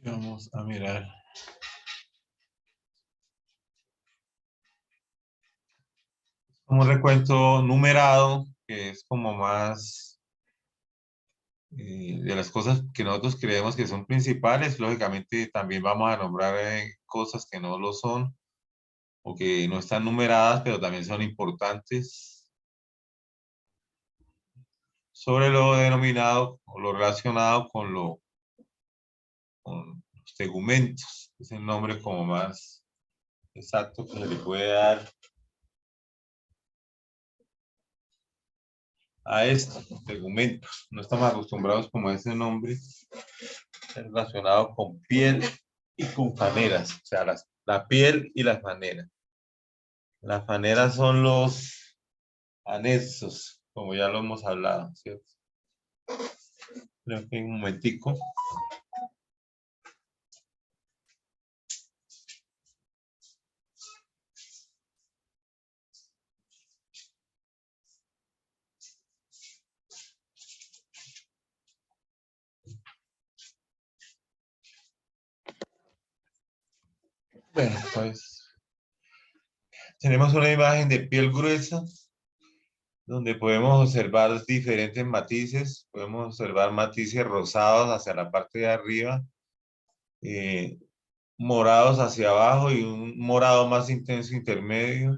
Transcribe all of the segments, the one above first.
Vamos a mirar. Como un recuento numerado, que es como más de las cosas que nosotros creemos que son principales. Lógicamente también vamos a nombrar cosas que no lo son o que no están numeradas, pero también son importantes. Sobre lo denominado o lo relacionado con con los tegumentos, es el nombre como más exacto que se le puede dar a esto, tegumentos. No estamos acostumbrados como a ese nombre relacionado con piel y con faneras, o sea, la piel y las faneras. Las faneras son los anexos, como ya lo hemos hablado, ¿cierto? Creo que un momentico. Bueno, pues tenemos una imagen de piel gruesa donde podemos observar diferentes matices. Podemos observar matices rosados hacia la parte de arriba, eh, morados hacia abajo y un morado más intenso intermedio,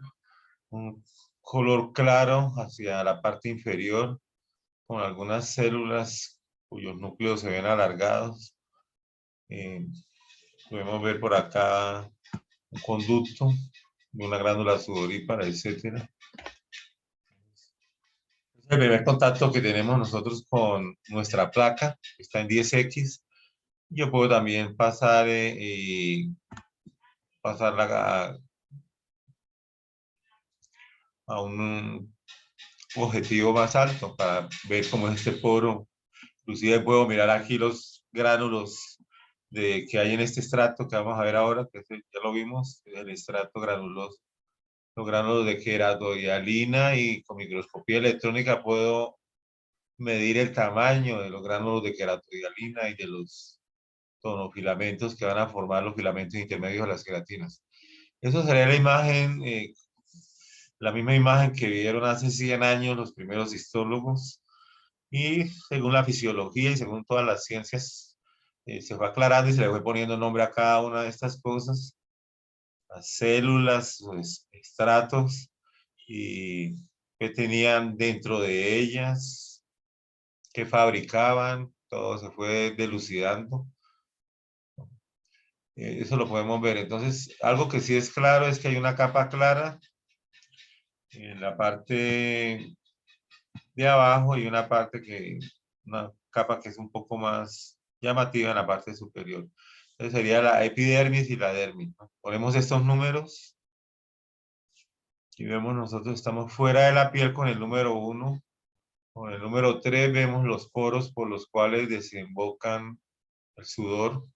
un color claro hacia la parte inferior, con algunas células cuyos núcleos se ven alargados. Eh, Podemos ver por acá un conducto de una glándula sudorípara, etcétera. Es el primer contacto que tenemos nosotros con nuestra placa, que está en 10X. Yo puedo también pasarla a un objetivo más alto para ver cómo es este poro. Inclusive puedo mirar aquí los gránulos que hay en este estrato que vamos a ver ahora, que ya lo vimos, el estrato granuloso, los gránulos de queratohialina, y con microscopía electrónica puedo medir el tamaño de los gránulos de queratohialina y de los tonofilamentos que van a formar los filamentos intermedios de las queratinas. Eso sería la imagen, la misma imagen que vieron hace 100 años los primeros histólogos, y según la fisiología y según todas las ciencias, se fue aclarando y se le fue poniendo nombre a cada una de estas cosas, las células, los estratos, y qué tenían dentro de ellas, qué fabricaban, todo se fue delucidando. Eso lo podemos ver. Entonces, algo que sí es claro es que hay una capa clara en la parte de abajo y una capa que es un poco más llamativa en la parte superior. Entonces sería la epidermis y la dermis, ¿no? Ponemos estos números y vemos nosotros estamos fuera de la piel con el número 1. Con el número 3 vemos los poros por los cuales desembocan el sudor.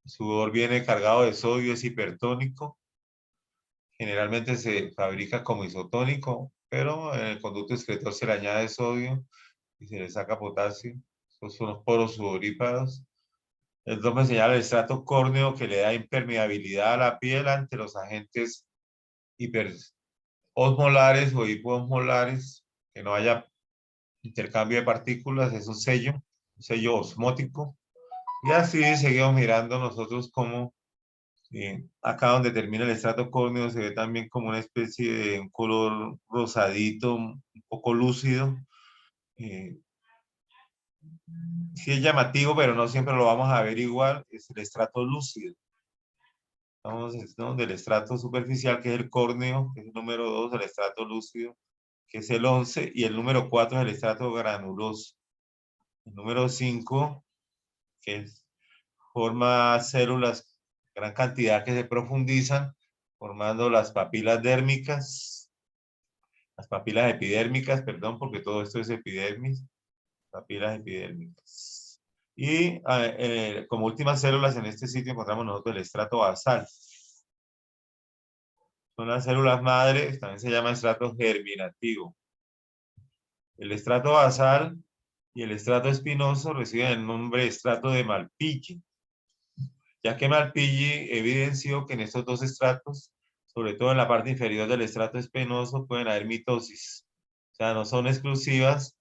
El sudor viene cargado de sodio, es hipertónico. Generalmente se fabrica como isotónico, pero en el conducto excretor se le añade sodio y se le saca potasio. Estos son los poros sudoríparos. El me señala el estrato córneo, que le da impermeabilidad a la piel ante los agentes hiperosmolares o hipoosmolares, que no haya intercambio de partículas, es un sello osmótico. Y así seguimos mirando nosotros como acá donde termina el estrato córneo se ve también como una especie de un color rosadito, un poco lúcido. Eh, sí es llamativo, pero no siempre lo vamos a ver igual, es el estrato lúcido. Entonces, ¿no? Del estrato superficial, que es el córneo, que es el número 2, el estrato lúcido, que es el 11, y el número 4 es el estrato granuloso. El número 5, forma células, gran cantidad que se profundizan, formando las papilas dérmicas, las papilas epidérmicas, perdón, porque todo esto es epidermis, papilas epidérmicas. Y como últimas células en este sitio encontramos nosotros el estrato basal. Son las células madres, también se llama estrato germinativo. El estrato basal y el estrato espinoso reciben el nombre de estrato de Malpighi. ya que Malpighi evidenció que en estos dos estratos, sobre todo en la parte inferior del estrato espinoso, pueden haber mitosis. O sea, no son exclusivas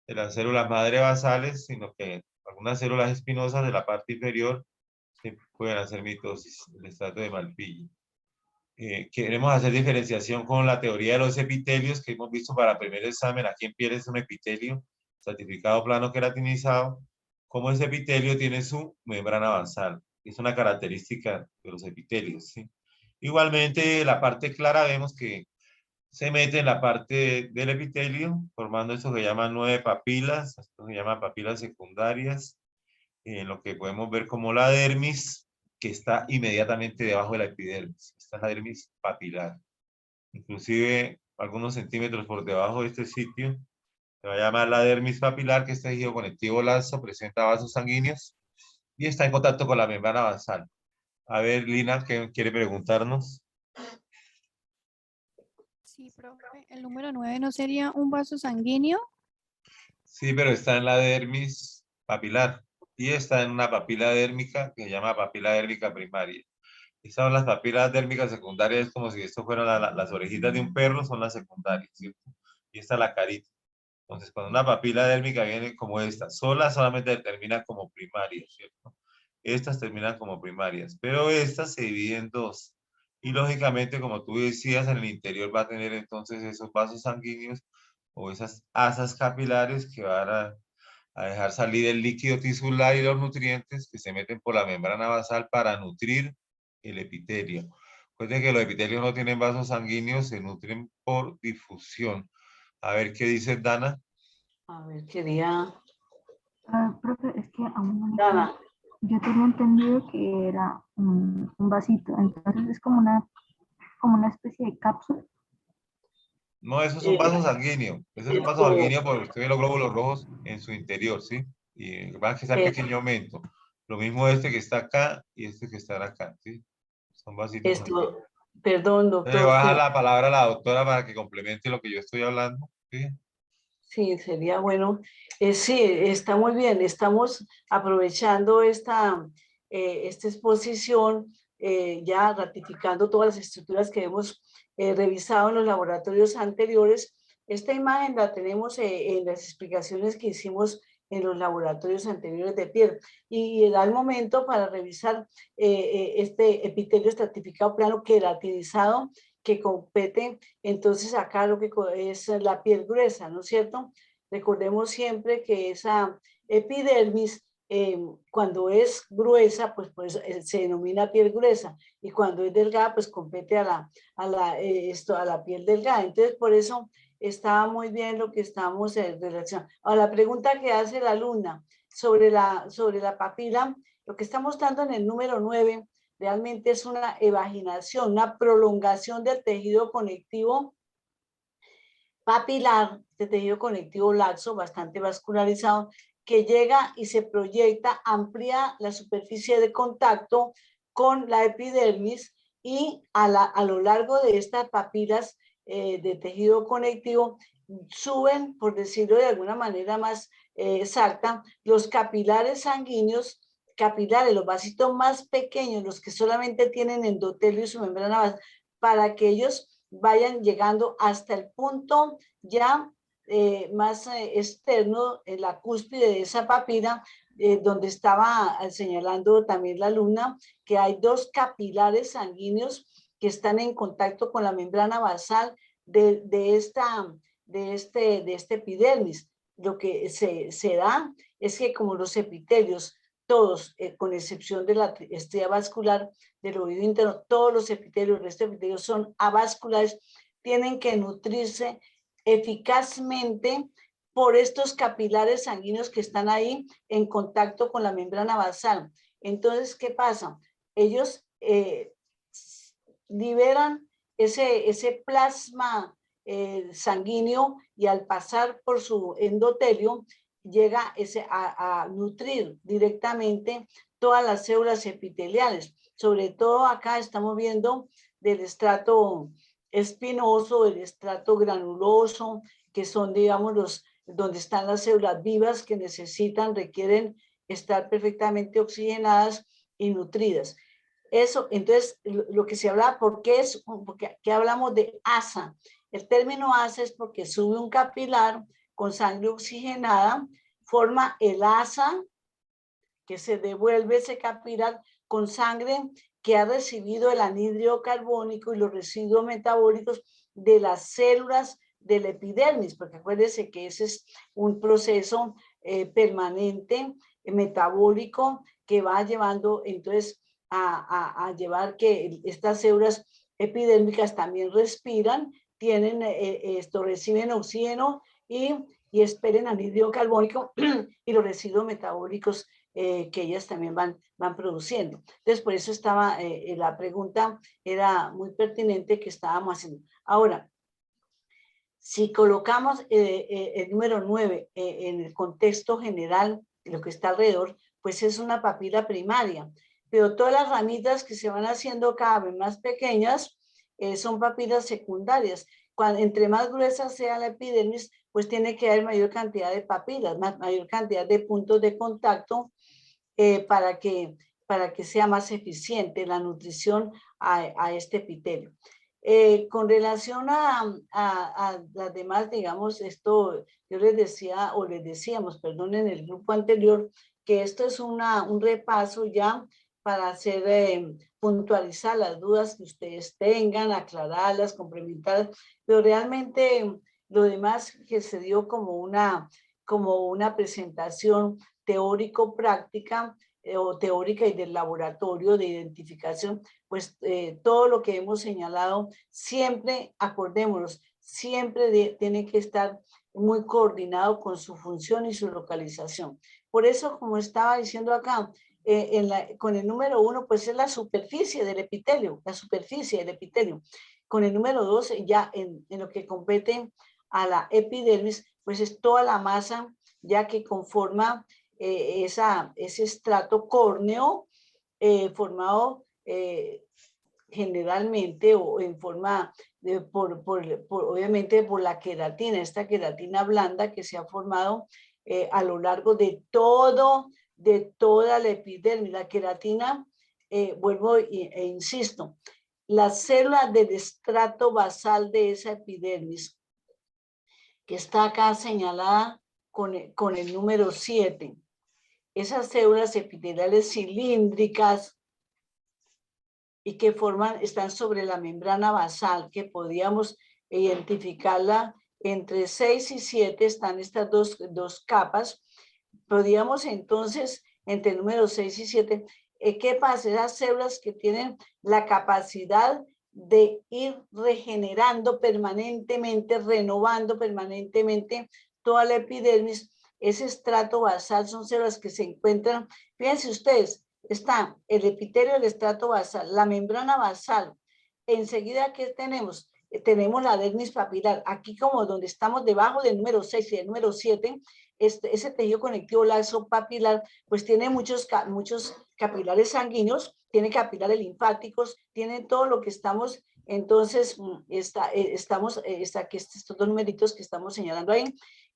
de las células madre basales, sino que algunas células espinosas de la parte inferior se pueden hacer mitosis, el estrato de Malpighi. Queremos hacer diferenciación con la teoría de los epitelios que hemos visto para el primer examen. Aquí en piel es un epitelio estratificado plano queratinizado. Como ese epitelio tiene su membrana basal. Es una característica de los epitelios, ¿sí? Igualmente, la parte clara vemos que se mete en la parte del epitelio, formando eso que llaman 9 papilas, esto se llama papilas secundarias, en lo que podemos ver como la dermis, que está inmediatamente debajo de la epidermis. Esta es la dermis papilar. Inclusive algunos centímetros por debajo de este sitio, se va a llamar la dermis papilar, que este tejido conectivo laxo presenta vasos sanguíneos y está en contacto con la membrana basal. A ver, Lina, ¿qué quiere preguntarnos? Sí, profe, el número 9 no sería un vaso sanguíneo. Sí, pero está en la dermis papilar y está en una papila dérmica que se llama papila dérmica primaria. Estas son las papilas dérmicas secundarias, es como si esto fueran las orejitas de un perro, son las secundarias, ¿cierto? Y esta es la carita. Entonces, cuando una papila dérmica viene como esta, sola solamente termina como primaria, ¿cierto? Estas terminan como primarias, pero estas se dividen en dos. Y lógicamente, como tú decías, en el interior va a tener entonces esos vasos sanguíneos o esas asas capilares que van a dejar salir el líquido tisular y los nutrientes que se meten por la membrana basal para nutrir el epitelio. Recuerden que los epitelios no tienen vasos sanguíneos, se nutren por difusión. A ver qué dice Dana. A ver, quería... Profe, es que aún no me Dana, queda. Yo tenía entendido que era un vasito, entonces es como una especie de cápsula. No, eso es un vaso sanguíneo. Eso es un vaso esto, sanguíneo porque usted ve los glóbulos rojos en su interior, ¿sí? Y va a que está en eh, pequeño aumento. Lo mismo este que está acá y este que está acá, ¿sí? Son vasitos sanguíneos. perdón, Le voy doctor, a dejar pero la palabra a la doctora para que complemente lo que yo estoy hablando, ¿sí? sí, sería bueno. Sí, está muy bien. Estamos aprovechando esta exposición, ya ratificando todas las estructuras que hemos revisado en los laboratorios anteriores. Esta imagen la tenemos en las explicaciones que hicimos en los laboratorios anteriores de piel. Y da el momento para revisar este epitelio estratificado plano queratinizado que compete entonces acá lo que es la piel gruesa, ¿no es cierto? Recordemos siempre que esa epidermis, cuando es gruesa, pues se denomina piel gruesa, y cuando es delgada, pues compete a la piel delgada. Entonces, por eso estaba muy bien lo que estamos en relación. Ahora, la pregunta que hace la alumna sobre la papila, lo que está mostrando en el número 9, realmente es una evaginación, una prolongación del tejido conectivo papilar, de tejido conectivo laxo, bastante vascularizado, que llega y se proyecta, amplía la superficie de contacto con la epidermis y a lo largo de estas papilas de tejido conectivo suben, por decirlo de alguna manera más exacta, los capilares sanguíneos, capilares, los vasitos más pequeños, los que solamente tienen endotelio y su membrana basal, para que ellos vayan llegando hasta el punto ya más externo, en la cúspide de esa papila, donde estaba señalando también la alumna, que hay dos capilares sanguíneos que están en contacto con la membrana basal de este epidermis. Lo que se da es que como los epitelios, todos, con excepción de la estría vascular del oído interno, todos los epitelios, estos epitelios son avasculares, tienen que nutrirse eficazmente por estos capilares sanguíneos que están ahí en contacto con la membrana basal. Entonces, ¿qué pasa? Ellos liberan ese plasma sanguíneo y al pasar por su endotelio llega a nutrir directamente todas las células epiteliales. Sobre todo acá estamos viendo del estrato espinoso, el estrato granuloso, que son, digamos, donde están las células vivas que necesitan, requieren estar perfectamente oxigenadas, y nutridas. Eso, entonces, lo que se habla, porque hablamos de asa. El término asa es porque sube un capilar con sangre oxigenada, forma el asa, que se devuelve ese capilar con sangre que ha recibido el anhídrido carbónico y los residuos metabólicos de las células del epidermis, porque acuérdense que ese es un proceso permanente, metabólico, que va llevando entonces a llevar que estas células epidérmicas también respiran, tienen reciben oxígeno y expelen anhídrido carbónico y los residuos metabólicos que ellas también van produciendo. Entonces, por eso estaba, la pregunta era muy pertinente que estábamos haciendo. Ahora, si colocamos el número 9 en el contexto general de lo que está alrededor, pues es una papila primaria. Pero todas las ramitas que se van haciendo cada vez más pequeñas son papilas secundarias. Entre más gruesa sea la epidermis, pues tiene que haber mayor cantidad de papilas, mayor cantidad de puntos de contacto para que sea más eficiente la nutrición a este epitelio. Con relación a las demás, digamos, esto yo les decía, o les decíamos, perdón, en el grupo anterior, que esto es un repaso ya para hacer puntualizar las dudas que ustedes tengan, aclararlas, complementarlas, pero realmente lo demás que se dio como una presentación teórico-práctica o teórica y del laboratorio de identificación, pues todo lo que hemos señalado, siempre, acordémonos, siempre tiene que estar muy coordinado con su función y su localización. Por eso, como estaba diciendo acá, con el número 1, pues es la superficie del epitelio, la superficie del epitelio. Con el número 2, ya en lo que compete a la epidermis, pues es toda la masa ya que conforma ese estrato córneo formado generalmente o en forma obviamente por la queratina, esta queratina blanda que se ha formado a lo largo de toda la epidermis. La queratina, vuelvo e insisto, las células del estrato basal de esa epidermis, que está acá señalada con el número 7, esas células epiteliales cilíndricas y que están sobre la membrana basal, que podíamos identificarla entre 6 y 7, están estas dos capas. Podíamos entonces, entre el número 6 y 7, ¿qué pasa? Esas células que tienen la capacidad de ir regenerando permanentemente, renovando permanentemente toda la epidermis, ese estrato basal son células que se encuentran, fíjense ustedes, está el epitelio del estrato basal, la membrana basal. Enseguida, ¿qué tenemos? Tenemos la dermis papilar. Aquí como donde estamos debajo del número 6 y del número 7, ese tejido conectivo laxo papilar, pues tiene muchos capilares sanguíneos, tiene capilares linfáticos, tiene todo lo que estamos, entonces, estos dos numeritos que estamos señalando ahí.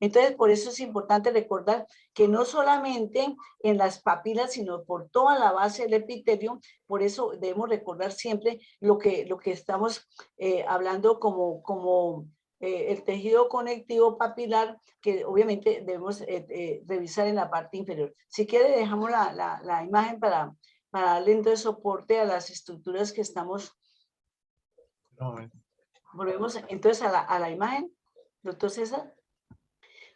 Entonces, por eso es importante recordar que no solamente en las papilas, sino por toda la base del epitelio. Por eso debemos recordar siempre lo que estamos hablando como el tejido conectivo papilar, que obviamente debemos revisar en la parte inferior. Si quiere, dejamos la imagen para darle entonces soporte a las estructuras que estamos. Volvemos entonces a la imagen, doctor César.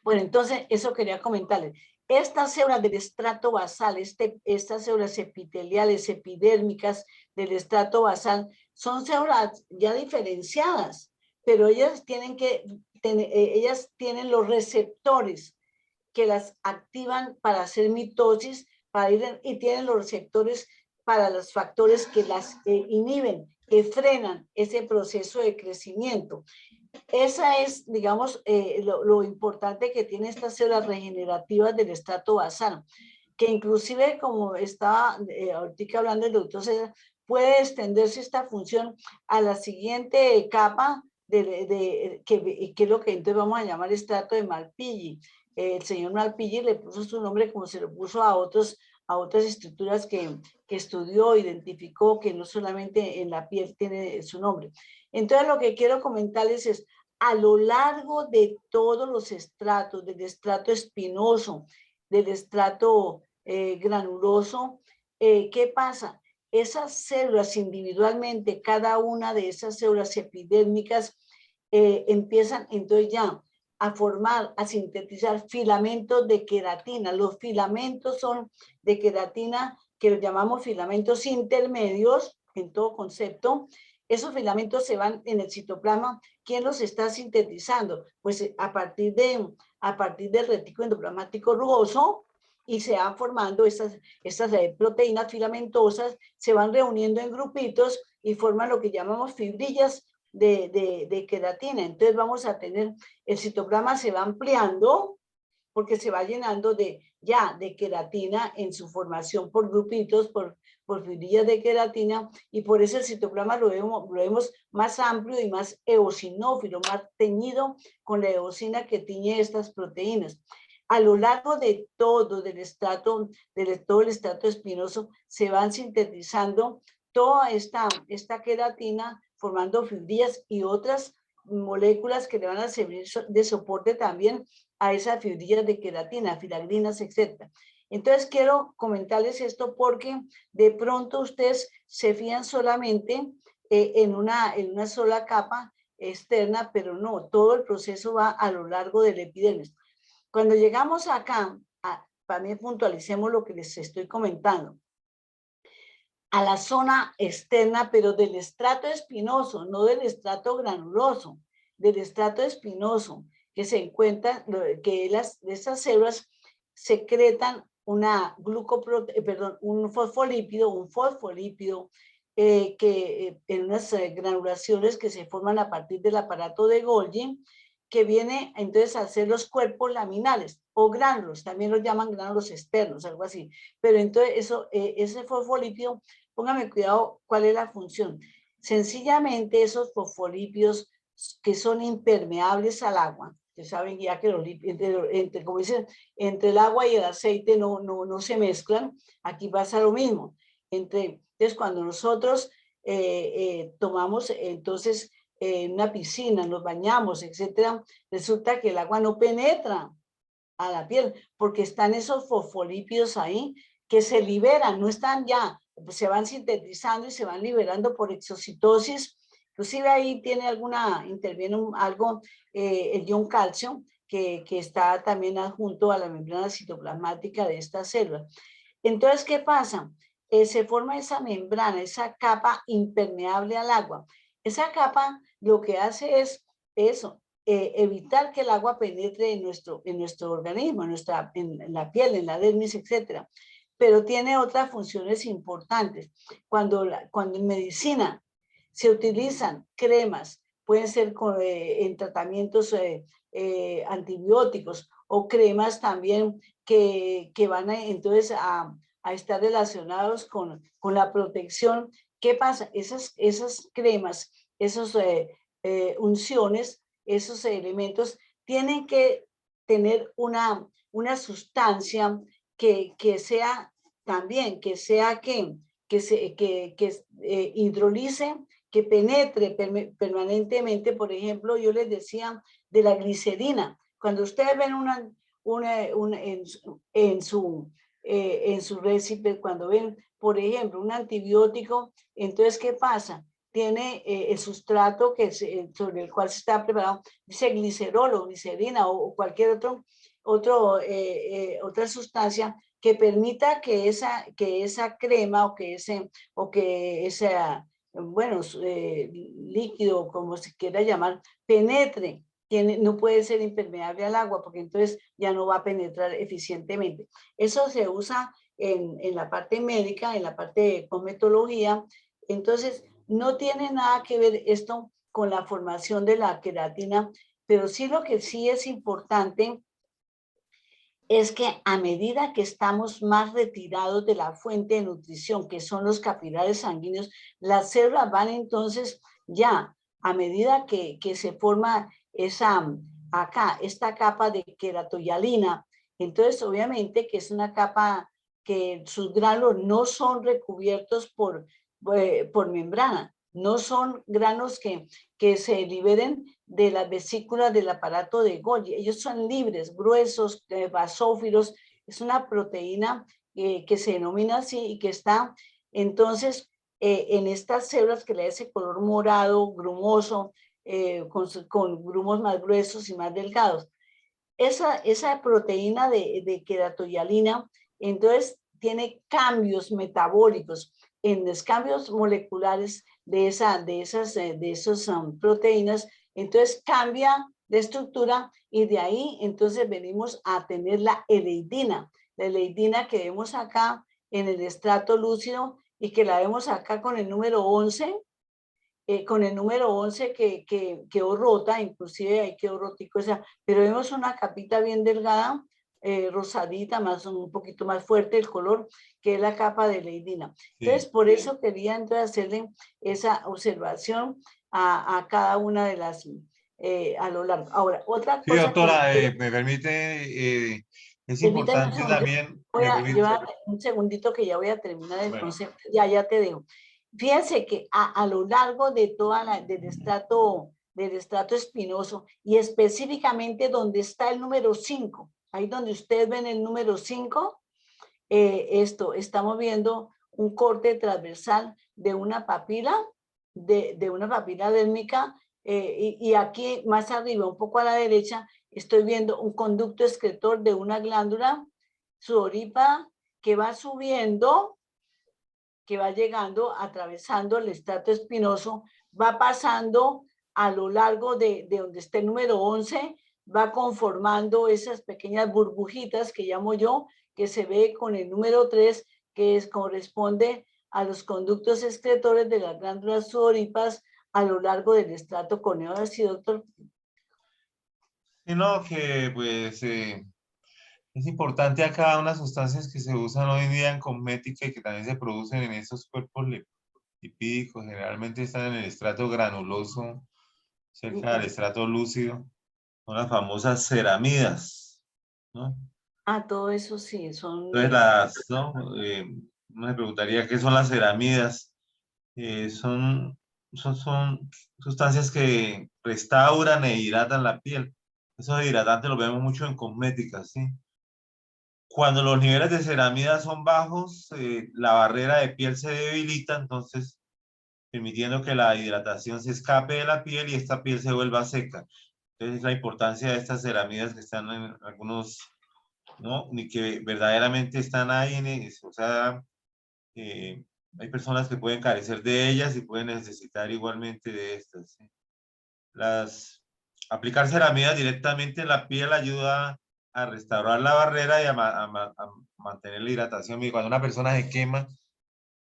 Bueno, entonces eso quería comentarles. Estas células del estrato basal, estas células epiteliales, epidérmicas del estrato basal, son células ya diferenciadas, pero ellas tienen los receptores que las activan para hacer mitosis, y tienen los receptores para los factores que las inhiben, que frenan ese proceso de crecimiento. Esa es, digamos, lo importante que tiene estas células regenerativas del estrato basal, que inclusive, como estaba ahorita hablando el doctor César, puede extenderse esta función a la siguiente capa, que es lo que entonces vamos a llamar estrato de Malpighi. El señor Malpighi le puso su nombre como se lo puso a otros a otras estructuras que estudió, identificó, que no solamente en la piel tiene su nombre. Entonces, lo que quiero comentarles es, a lo largo de todos los estratos, del estrato espinoso, del estrato granuloso, ¿qué pasa? Esas células individualmente, cada una de esas células epidérmicas empiezan entonces ya a formar, a sintetizar filamentos de queratina. Los filamentos son de queratina que los llamamos filamentos intermedios en todo concepto. Esos filamentos se van en el citoplasma. ¿Quién los está sintetizando? Pues a partir del retículo endoplasmático rugoso, y se van formando estas proteínas filamentosas, se van reuniendo en grupitos y forman lo que llamamos fibrillas de queratina. Entonces vamos a tener, el citoplasma se va ampliando porque se va llenando de queratina en su formación por grupitos, por fibrillas de queratina, y por eso el citoplasma lo vemos más amplio y más eosinófilo, más teñido con la eosina que tiñe estas proteínas. A lo largo de todo el estrato espinoso se van sintetizando toda esta queratina, formando fibrillas y otras moléculas que le van a servir de soporte también a esas fibrillas de queratina, filagrinas, etc. Entonces quiero comentarles esto porque de pronto ustedes se fían solamente en una sola capa externa, pero no, todo el proceso va a lo largo del epidermis. Cuando llegamos acá, también puntualicemos lo que les estoy comentando, a la zona externa, pero del estrato espinoso, no del estrato granuloso, del estrato espinoso, que se encuentra, que estas células secretan un fosfolípido que en unas granulaciones que se forman a partir del aparato de Golgi, que viene entonces a hacer los cuerpos laminares o gránulos, también los llaman gránulos externos, algo así. Pero entonces ese fosfolípido, póngame cuidado cuál es la función. Sencillamente esos fosfolípidos que son impermeables al agua, que saben ya que como dicen, entre el agua y el aceite no se mezclan, aquí pasa lo mismo. Entonces cuando nosotros tomamos entonces una piscina, nos bañamos, etcétera, resulta que el agua no penetra a la piel porque están esos fosfolípidos ahí que se liberan, no están ya, se van sintetizando y se van liberando por exocitosis. Inclusive ahí interviene algo, el ion calcio, que está también adjunto a la membrana citoplasmática de esta célula. Entonces, ¿qué pasa? Se forma esa membrana, esa capa impermeable al agua. Esa capa lo que hace es eso, evitar que el agua penetre en nuestro organismo, en la piel, en la dermis, etc. Pero tiene otras funciones importantes. Cuando en medicina se utilizan cremas, pueden ser en tratamientos antibióticos o cremas también que van entonces a estar relacionados con la protección. ¿Qué pasa? Esas cremas, esas unciones, esos elementos tienen que tener una sustancia que sea también, que hidrolice, que penetre permanentemente. Por ejemplo, yo les decía de la glicerina. Cuando ustedes ven en su récipe, cuando ven, por ejemplo, un antibiótico, entonces, ¿qué pasa? Tiene el sustrato sobre el cual se está preparado, dice glicerol o glicerina o cualquier otra sustancia que permita que esa crema o que ese líquido, como se quiera llamar, penetre. No puede ser impermeable al agua porque entonces ya no va a penetrar eficientemente. Eso se usa en la parte médica, en la parte de cosmetología. Entonces, no tiene nada que ver esto con la formación de la queratina, pero sí lo que sí es importante es que a medida que estamos más retirados de la fuente de nutrición, que son los capilares sanguíneos, las células van entonces ya, a medida que se forma esta capa de queratoyalina, entonces obviamente que es una capa que sus gránulos no son recubiertos por membrana, no son granos que se liberen de las vesículas del aparato de Golgi. Ellos son libres, gruesos, basófilos. Es una proteína que se denomina así y que está entonces en estas células que le da ese color morado, grumoso, con grumos más gruesos y más delgados. Esa proteína de queratoyalina, entonces tiene cambios metabólicos, en los cambios moleculares de esas proteínas, entonces cambia de estructura y de ahí entonces venimos a tener la eleidina que vemos acá en el estrato lúcido y que la vemos acá con el número 11, que quedó rota, inclusive ahí quedó rotico, o sea, pero vemos una capita bien delgada, rosadita, un poquito más fuerte el color, que es la capa de leidina. Entonces, Sí. por eso quería entonces hacerle esa observación a cada una de las, a lo largo. Ahora, otra Sí, cosa doctora, que... me permite, es Permítame un importante segundo, también, voy me a permite, llevar un segundito que ya voy a terminar el bueno, concepto, ya te dejo. Fíjense que a lo largo de del estrato espinoso y específicamente donde está el número 5, ahí donde ustedes ven el número 5, estamos viendo un corte transversal de una papila, de una papila dérmica, y aquí más arriba, un poco a la derecha, estoy viendo un conducto excretor de una glándula sudorípara que va subiendo, que va llegando, atravesando el estrato espinoso, va pasando a lo largo de donde está el número 11, va conformando esas pequeñas burbujitas que llamo yo, que se ve con el número 3, corresponde a los conductos excretores de las glándulas sudoríparas a lo largo del estrato córneo. Ahora sí, doctor. sino que pues es importante acá unas sustancias que se usan hoy en día en cosmética y que también se producen en esos cuerpos lipídicos, generalmente están en el estrato granuloso, cerca del estrato lúcido, son las famosas ceramidas, ¿no? Todo eso sí, son... Entonces ¿no? Uno se preguntaría qué son las ceramidas. Son sustancias que restauran e hidratan la piel. Esos hidratantes los vemos mucho en cosméticas, ¿sí? Cuando los niveles de ceramidas son bajos, la barrera de piel se debilita, entonces permitiendo que la hidratación se escape de la piel y esta piel se vuelva seca. Entonces la importancia de estas ceramidas que están en algunos, ¿no? Ni que verdaderamente están ahí, o sea, hay personas que pueden carecer de ellas y pueden necesitar igualmente de estas, ¿sí? Aplicar ceramidas directamente en la piel ayuda a restaurar la barrera y a mantener la hidratación. Y cuando una persona se quema,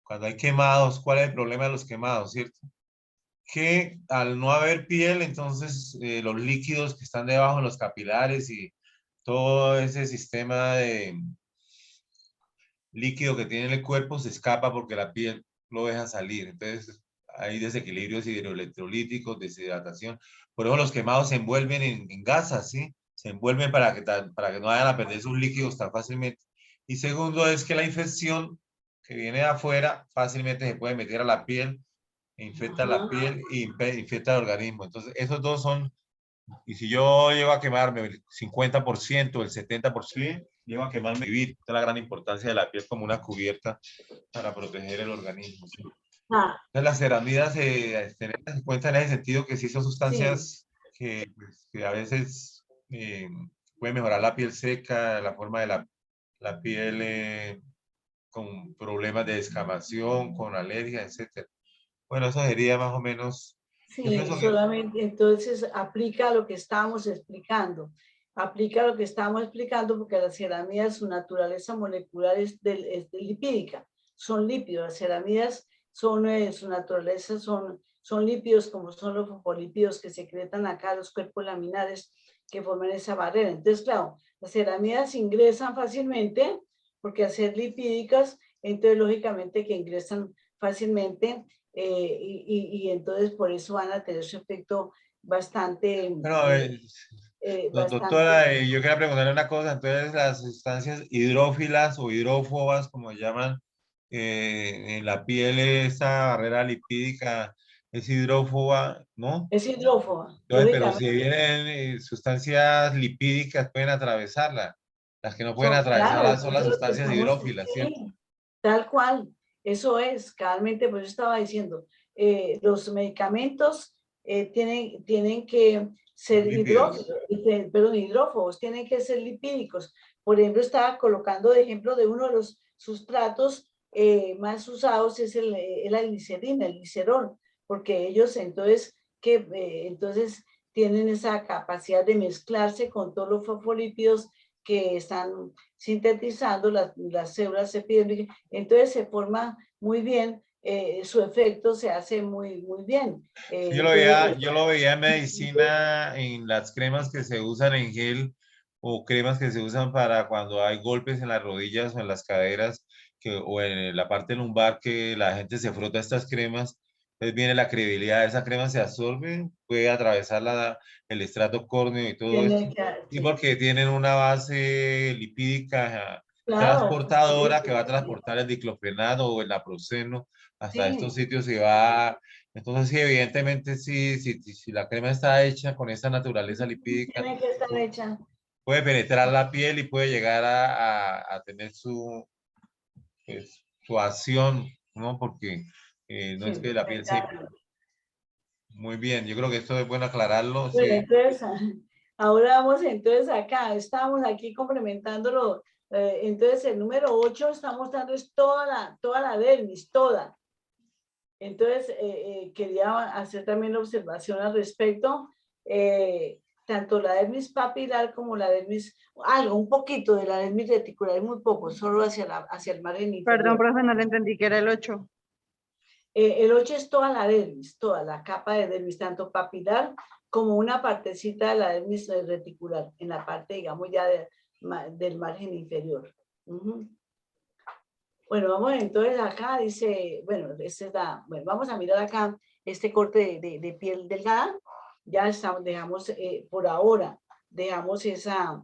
cuando hay quemados, ¿cuál es el problema de los quemados, cierto? Que al no haber piel, entonces los líquidos que están debajo de los capilares y todo ese sistema de líquido que tiene el cuerpo se escapa porque la piel lo deja salir. Entonces hay desequilibrios hidroelectrolíticos, deshidratación. Por eso los quemados se envuelven en gasas, ¿sí? Se envuelven para que no vayan a perder sus líquidos tan fácilmente. Y segundo es que la infección que viene de afuera fácilmente se puede meter a la piel, infecta la piel y infecta el organismo. Entonces esos dos son, y si yo llego a quemarme el 50%, el 70%, llego a quemarme vivir. Esta es la gran importancia de la piel como una cubierta para proteger el organismo, ¿sí? Entonces, las ceramidas tener en cuenta en ese sentido que sí son sustancias que a veces pueden mejorar la piel seca, la forma de la piel con problemas de descamación, con alergia, etc. Bueno, eso sería más o menos. Yo Sí, pienso que solamente entonces aplica lo que estábamos explicando. Aplica lo que estábamos explicando porque las ceramidas, su naturaleza molecular es lipídica. Son lípidos. Las ceramidas son, su naturaleza son lípidos, como son los fosfolípidos que secretan acá los cuerpos laminares que forman esa barrera. Entonces, claro, las ceramidas ingresan fácilmente porque al ser lipídicas, entonces lógicamente que ingresan fácilmente. Y entonces por eso van a tener su efecto bastante... bueno, Doctora, yo quería preguntarle una cosa. Entonces, las sustancias hidrófilas o hidrófobas, como llaman, en la piel, esa barrera lipídica es hidrófoba, ¿no? Es hidrófoba, Entonces, pero si lógicamente. vienen sustancias lipídicas, pueden atravesarla. Las que no pueden Claro, atravesarla eso son es las lo que sustancias estamos, hidrófilas, ¿cierto? sí, tal cual. Eso es, realmente, pues yo estaba diciendo, los medicamentos tienen que ser Lípidos. hidrófobos, tienen que ser lipídicos. Por ejemplo, estaba colocando de ejemplo de uno de los sustratos más usados es la glicerina, el glicerol, porque ellos entonces tienen esa capacidad de mezclarse con todos los fosfolípidos que están sintetizando las células epidérmicas, entonces se forma muy bien, su efecto se hace muy, muy bien. Sí, Entonces, yo lo veía en medicina, en las cremas que se usan en gel o cremas que se usan para cuando hay golpes en las rodillas o en las caderas o en la parte lumbar que la gente se frota estas cremas. Entonces viene la credibilidad, esa crema se absorbe, puede atravesar el estrato córneo y todo esto. tiene que, Y sí, porque tienen una base lipídica claro, transportadora que va a sí, transportar el diclofenaco o el naproxeno hasta estos sí, sitios y va. Entonces, sí, evidentemente, sí, si la crema está hecha con esa naturaleza lipídica, tiene que estar hecha. puede penetrar la piel y puede llegar a tener su acción, ¿no? Porque no es Sí, que la piel se... exacto. Muy bien, yo creo que esto es bueno aclararlo, Bueno, sí. entonces, ahora vamos entonces acá, estamos aquí complementándolo. Entonces, el número 8 está mostrando es toda la dermis, toda. Entonces, quería hacer también la observación al respecto. Tanto la dermis papilar como la dermis, un poquito de la dermis reticular, muy poco, solo hacia el margen Perdón, inferior. profe, no le entendí que era el 8. El 8 es toda la dermis, toda la capa de dermis, tanto papilar como una partecita de la dermis reticular, en la parte, digamos, ya del margen inferior. Bueno, vamos entonces acá, dice, bueno, bueno, vamos a mirar acá este corte de piel delgada. Ya estamos, dejamos, por ahora, dejamos esa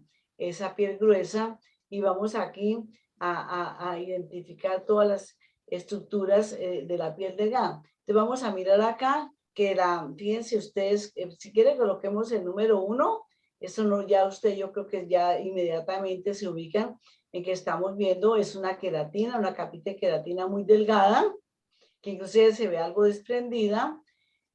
piel gruesa y vamos aquí a identificar todas las estructuras de la piel delgada. Entonces vamos a mirar acá que fíjense ustedes, si quieren coloquemos el número 1, eso no, ya usted, yo creo que ya inmediatamente se ubican en que estamos viendo es una queratina, una capita de queratina muy delgada, que inclusive se ve algo desprendida.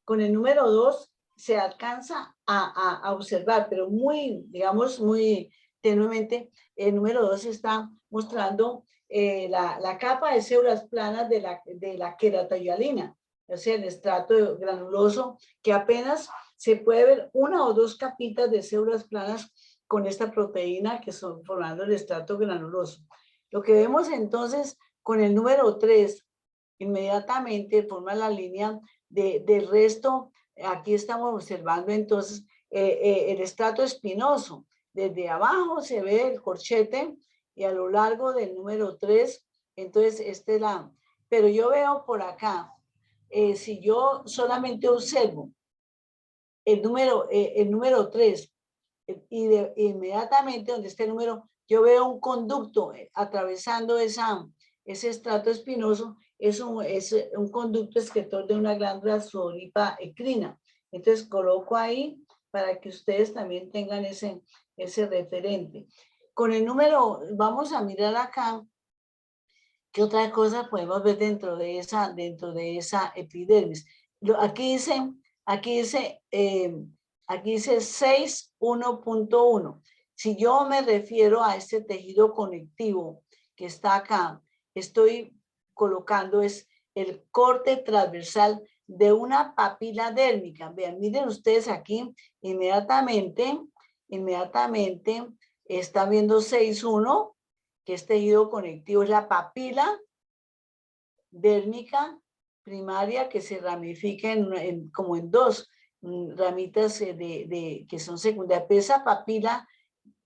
Con el número 2 se alcanza a observar, pero muy, digamos, muy tenuemente, el número 2 está mostrando la capa de células planas de la queratohialina, o sea, el estrato granuloso, que apenas se puede ver una o dos capitas de células planas con esta proteína que son formando el estrato granuloso. Lo que vemos entonces con el número 3, inmediatamente forma la línea del resto. Aquí estamos observando entonces el estrato espinoso. Desde abajo se ve el corchete y a lo largo del número 3, entonces pero yo veo por acá, si yo solamente observo el número 3 inmediatamente donde está el número, yo veo un conducto atravesando ese estrato espinoso, es un conducto excretor de una glándula sudorípara ecrina. Entonces coloco ahí para que ustedes también tengan ese referente. Con el número, vamos a mirar acá, ¿qué otra cosa podemos ver dentro de esa epidermis? Aquí dice, aquí dice 6.1.1. Si yo me refiero a este tejido conectivo que está acá, estoy colocando es el corte transversal de una papila dérmica. Vean, miren ustedes aquí, inmediatamente está viendo 6.1, que es tejido conectivo, es la papila dérmica primaria que se ramifica como en dos ramitas que son secundarias. Pero esa papila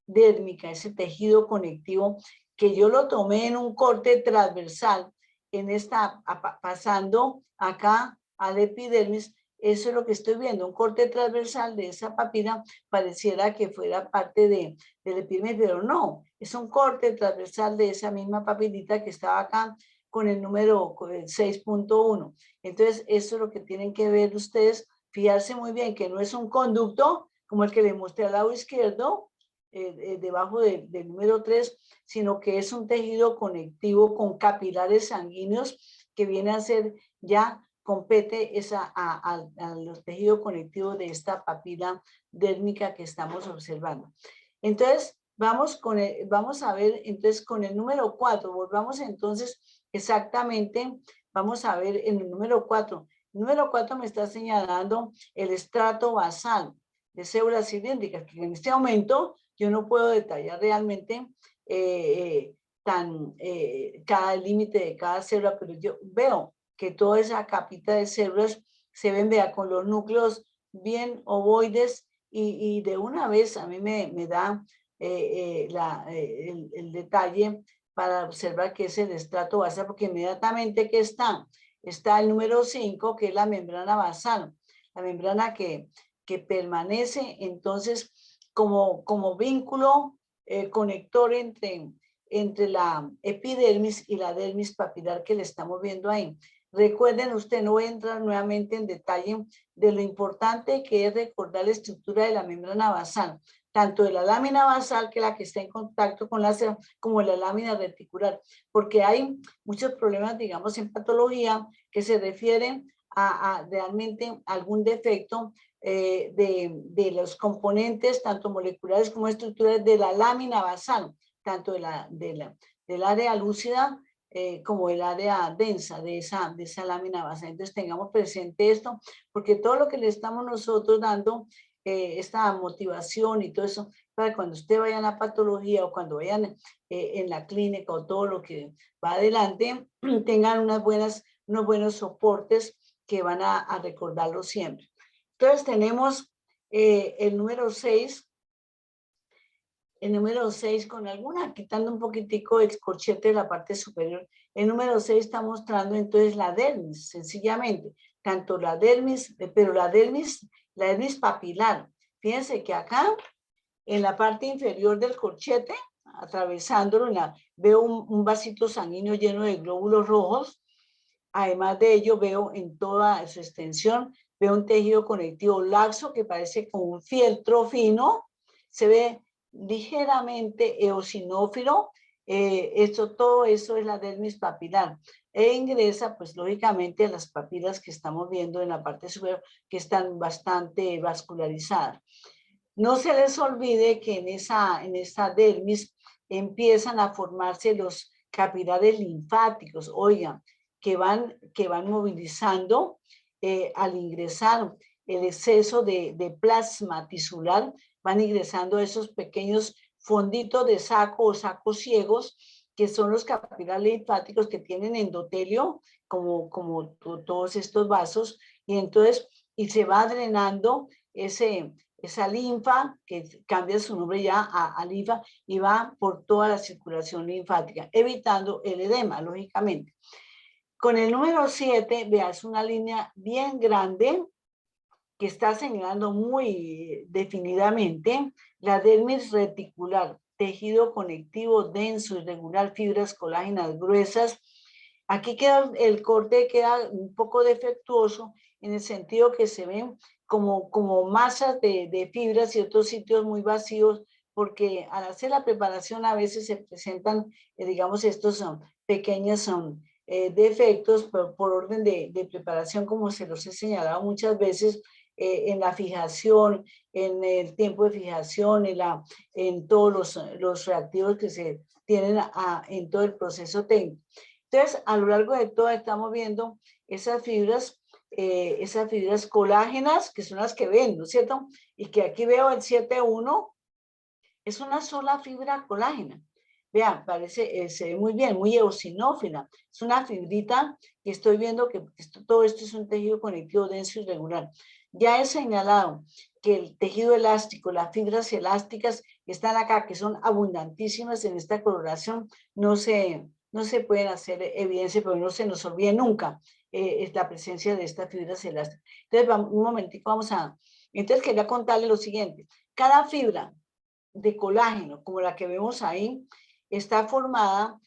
dérmica, ese tejido conectivo, que yo lo tomé en un corte transversal, pasando acá al epidermis, eso es lo que estoy viendo, un corte transversal de esa papila, pareciera que fuera parte del epidemia, pero no, es un corte transversal de esa misma papilita que estaba acá con el número 6.1. Entonces, eso es lo que tienen que ver ustedes, fijarse muy bien que no es un conducto como el que les mostré al lado izquierdo, debajo del número 3, sino que es un tejido conectivo con capilares sanguíneos que viene a ser ya compete a los tejidos conectivos de esta papila dérmica que estamos observando. Entonces, vamos a ver entonces con el número 4, volvamos entonces exactamente, vamos a ver en el número 4. El número 4 me está señalando el estrato basal de células cilíndricas, que en este momento yo no puedo detallar realmente cada límite de cada célula, pero yo veo que toda esa capita de células se ven, vea, con los núcleos bien ovoides y de una vez a mí me da el detalle para observar que es el estrato basal, porque inmediatamente que está el número 5, que es la membrana basal, la membrana que permanece entonces como vínculo conector entre la epidermis y la dermis papilar que le estamos viendo ahí. Recuerden, usted no entra nuevamente en detalle de lo importante que es recordar la estructura de la membrana basal, tanto de la lámina basal, que es la que está en contacto con la célula, como la lámina reticular, porque hay muchos problemas, digamos, en patología que se refieren a realmente algún defecto de los componentes, tanto moleculares como estructurales, de la lámina basal, tanto del área lúcida como el área densa de esa lámina basal. Entonces tengamos presente esto, porque todo lo que le estamos nosotros dando, esta motivación y todo eso, para cuando usted vaya a la patología o cuando vayan en la clínica o todo lo que va adelante, tengan unos buenos soportes que van a recordarlo siempre. Entonces tenemos el número 6, con alguna, quitando un poquitico el corchete de la parte superior. El número 6 está mostrando entonces la dermis, sencillamente, tanto la dermis, pero la dermis papilar. Fíjense que acá, en la parte inferior del corchete, atravesándolo, veo un vasito sanguíneo lleno de glóbulos rojos. Además de ello, veo en toda su extensión, veo un tejido conectivo laxo que parece como un fieltro fino, se ve ligeramente eosinófilo. Todo eso es la dermis papilar. E ingresa, pues lógicamente, a las papilas que estamos viendo en la parte superior, que están bastante vascularizadas. No se les olvide que en esa dermis empiezan a formarse los capilares linfáticos, oigan, que van movilizando al ingresar el exceso de plasma tisular, van ingresando esos pequeños fonditos de saco o sacos ciegos, que son los capilares linfáticos que tienen endotelio, como todos estos vasos, y entonces, y se va drenando esa linfa, que cambia su nombre ya a linfa, y va por toda la circulación linfática, evitando el edema, lógicamente. Con el número 7, veas una línea bien grande que está señalando muy definidamente la dermis reticular, tejido conectivo denso, irregular, fibras colágenas gruesas. Aquí el corte queda un poco defectuoso en el sentido que se ven como masas de fibras y otros sitios muy vacíos, porque al hacer la preparación a veces se presentan, digamos, estos pequeños defectos por orden de preparación, como se los he señalado muchas veces, en la fijación, en el tiempo de fijación, en todos los reactivos que se tienen en todo el proceso técnico. Entonces, a lo largo de todo estamos viendo esas fibras colágenas, que son las que ven, ¿no es cierto? Y que aquí veo el 7.1, es una sola fibra colágena. Vean, se ve muy bien, muy eosinófila. Es una fibrita que estoy viendo que todo esto es un tejido conectivo denso y regular. Ya he señalado que el tejido elástico, las fibras elásticas que están acá, que son abundantísimas en esta coloración, no se no se pueden hacer evidencia, pero no se nos olvide nunca es la presencia de estas fibras elásticas. Entonces, vamos, un momentico, entonces quería contarles lo siguiente. Cada fibra de colágeno, como la que vemos ahí, está formada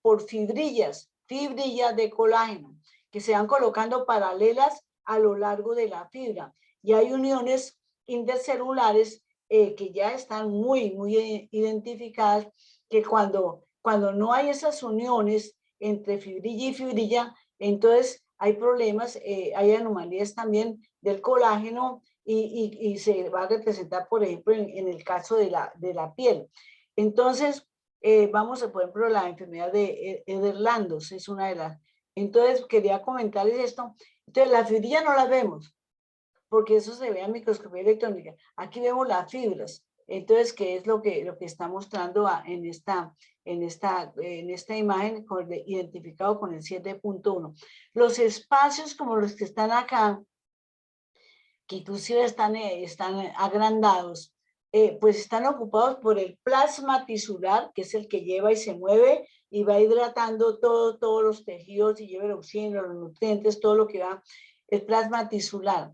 por fibrillas de colágeno, que se van colocando paralelas a lo largo de la fibra. Y hay uniones intercelulares que ya están muy identificadas, que cuando no hay esas uniones entre fibrilla y fibrilla, entonces hay problemas, hay anomalías también del colágeno y se va a representar, por ejemplo, en el caso de la piel. Entonces, vamos a, por ejemplo, la enfermedad de Ehlers-Danlos es una de las. Entonces, quería comentarles esto. Entonces, la fibrilla no la vemos, porque eso se ve a microscopía electrónica. Aquí vemos las fibras. Entonces, ¿qué es lo que está mostrando en esta imagen identificado con el 7.1? Los espacios como los que están acá, que inclusive están agrandados, pues están ocupados por el plasma tisular, que es el que lleva y se mueve y va hidratando todos los tejidos y lleva el oxígeno, los nutrientes, todo lo que va, el plasma tisular.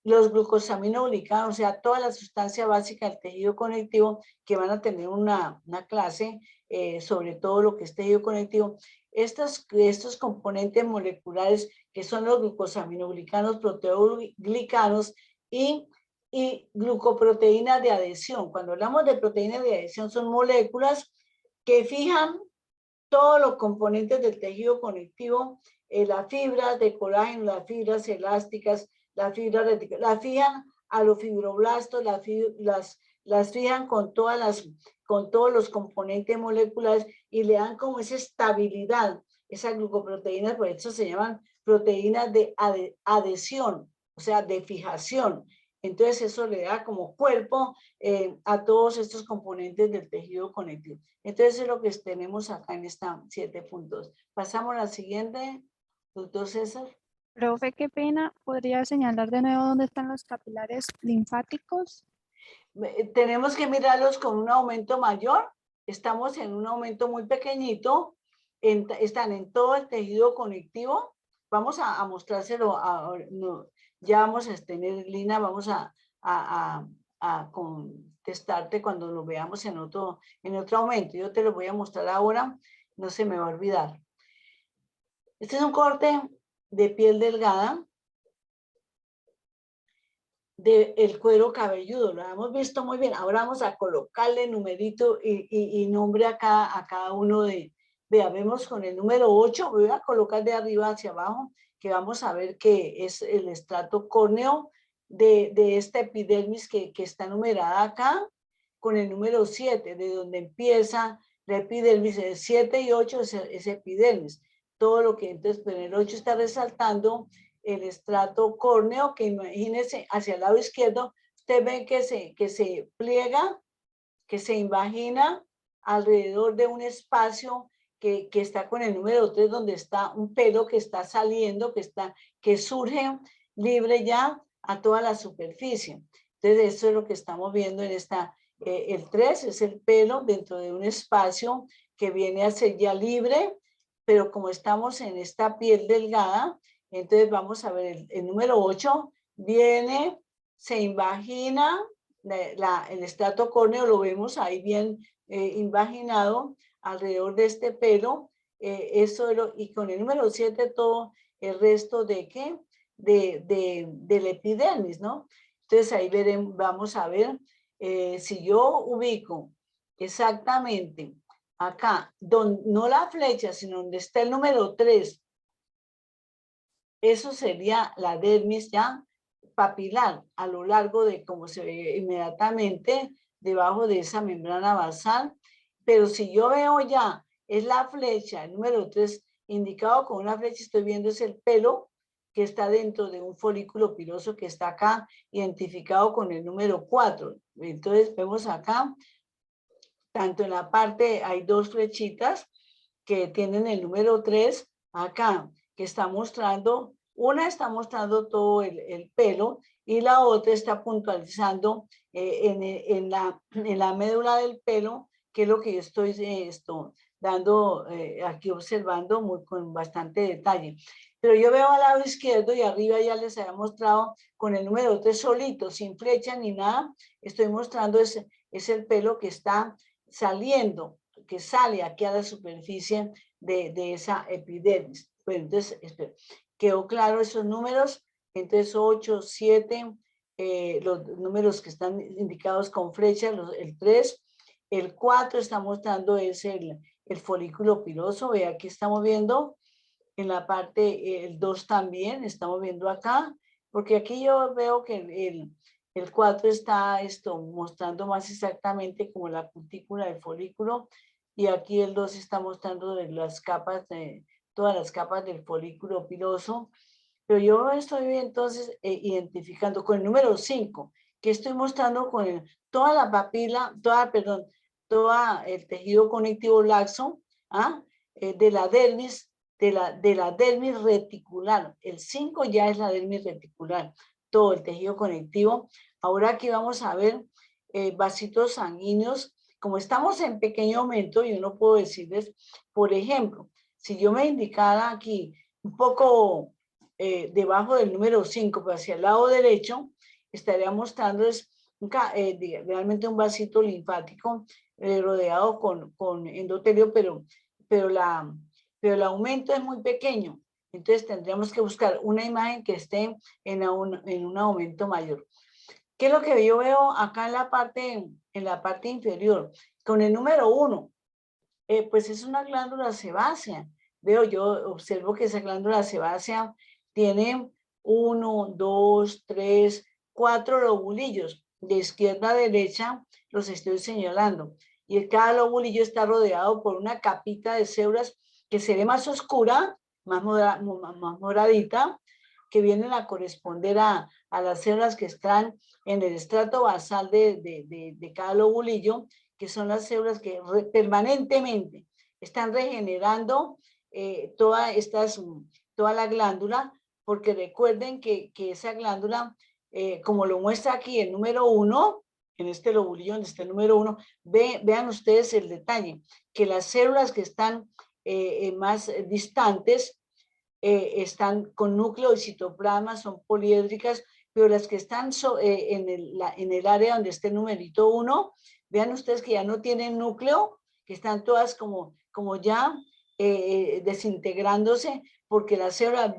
Los glucosaminoglicanos, o sea, toda la sustancia básica del tejido conectivo, que van a tener una clase sobre todo lo que es tejido conectivo. Estos componentes moleculares que son los glucosaminoglicanos, proteoglicanos y glucoproteínas de adhesión. Cuando hablamos de proteínas de adhesión, son moléculas que fijan todos los componentes del tejido conectivo, las fibras de colágeno, las fibras elásticas, las fibras reticulares, las fijan a los fibroblastos, las fijan con todos los componentes moleculares y le dan como esa estabilidad, esas glucoproteínas, por eso se llaman proteínas de adhesión, o sea, de fijación. Entonces eso le da como cuerpo a todos estos componentes del tejido conectivo. Entonces es lo que tenemos acá en esta 7.2. Pasamos a la siguiente, doctor César. Profe, qué pena. ¿Podría señalar de nuevo dónde están los capilares linfáticos? Tenemos que mirarlos con un aumento mayor. Estamos en un aumento muy pequeñito. Están en todo el tejido conectivo. Vamos a mostrárselo. Ya vamos a tener, Lina, vamos a contestarte cuando lo veamos en otro aumento. Yo te lo voy a mostrar ahora. No se me va a olvidar. Este es un corte de piel delgada del cuero cabelludo, lo hemos visto muy bien. Ahora vamos a colocarle numerito y nombre a cada uno vea, vemos con el número 8, voy a colocar de arriba hacia abajo, que vamos a ver que es el estrato córneo de esta epidermis que está numerada acá, con el número 7, de donde empieza la epidermis, el 7 y 8 es epidermis. Todo lo que entonces en el 8 está resaltando el estrato córneo, que imagínense hacia el lado izquierdo, usted ve que se pliega, que se invagina alrededor de un espacio que está con el número 3, donde está un pelo que está saliendo, que surge libre ya a toda la superficie. Entonces, eso es lo que estamos viendo en el 3 es el pelo dentro de un espacio que viene a ser ya libre, pero como estamos en esta piel delgada, entonces vamos a ver el número 8, viene, se invagina, el estrato córneo lo vemos ahí bien invaginado alrededor de este pelo, y con el número 7 todo el resto de ¿qué? Del epidermis, ¿no? Entonces ahí vamos a ver, si yo ubico exactamente acá, no la flecha, sino donde está el número 3, eso sería la dermis ya papilar, a lo largo de como se ve inmediatamente debajo de esa membrana basal. Pero si yo veo ya, es la flecha, el número 3, indicado con una flecha, estoy viendo es el pelo que está dentro de un folículo piloso que está acá, identificado con el número 4. Entonces vemos acá, tanto en la parte, hay dos flechitas que tienen el número 3 acá, que está mostrando, una está mostrando todo el pelo y la otra está puntualizando en la médula del pelo, que es lo que yo estoy dando, aquí observando con bastante detalle. Pero yo veo al lado izquierdo y arriba ya les había mostrado con el número 3 solito, sin flecha ni nada, estoy mostrando es el pelo que está saliendo, que sale aquí a la superficie de esa epidermis. Bueno, entonces, quedó claro esos números, entonces 8, 7, los números que están indicados con flecha, el 3, el 4 está mostrando es el folículo piloso, ve aquí estamos viendo en la parte, el 2 también, estamos viendo acá, porque aquí yo veo que el 4 está mostrando más exactamente como la cutícula del folículo, y aquí el 2 está mostrando de las capas, todas las capas del folículo piloso, pero yo estoy entonces identificando con el número 5, que estoy mostrando con toda la papila, todo el tejido conectivo laxo, de la dermis, de la dermis reticular. El 5 ya es la dermis reticular, todo el tejido conectivo. Ahora aquí vamos a ver vasitos sanguíneos. Como estamos en pequeño aumento, yo no puedo decirles, por ejemplo, si yo me indicara aquí un poco debajo del número 5, pero hacia el lado derecho, estaría mostrándoles realmente un vasito linfático rodeado con endotelio, pero el aumento es muy pequeño. Entonces tendríamos que buscar una imagen que esté en un aumento mayor. ¿Qué es lo que yo veo acá en la parte inferior? Con el número 1, pues es una glándula sebácea. Yo observo que esa glándula sebácea tiene 1, 2, 3, 4 lobulillos. De izquierda a derecha los estoy señalando. Y cada lobulillo está rodeado por una capita de células que se ve más oscura, más moradita, que vienen a corresponder a las células que están en el estrato basal de cada lobulillo, que son las células que permanentemente están regenerando toda la glándula, porque recuerden que esa glándula, como lo muestra aquí el número 1, en este lobulillo donde está el número 1, vean ustedes el detalle, que las células que están más distantes están con núcleo y citoplasma, son poliédricas, pero las que están en el área donde está el numerito 1, vean ustedes que ya no tienen núcleo, que están todas como ya desintegrándose, porque las células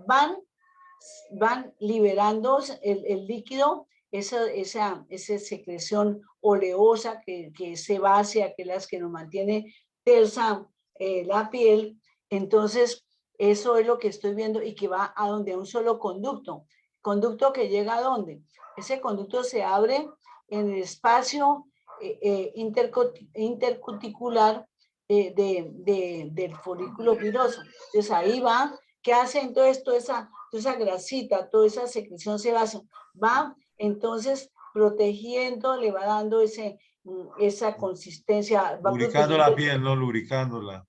van liberando el líquido, esa secreción oleosa que es sebácea, que es la que nos mantiene tersa la piel. Entonces, eso es lo que estoy viendo y que va a donde un solo conducto. ¿Conducto que llega a dónde? Ese conducto se abre en el espacio intercuticular del folículo piloso. Entonces ahí va, ¿qué hace entonces toda esa grasita, toda esa secreción sebácea? Va entonces protegiendo, le va dando esa consistencia. Lubricando la piel, no lubricándola.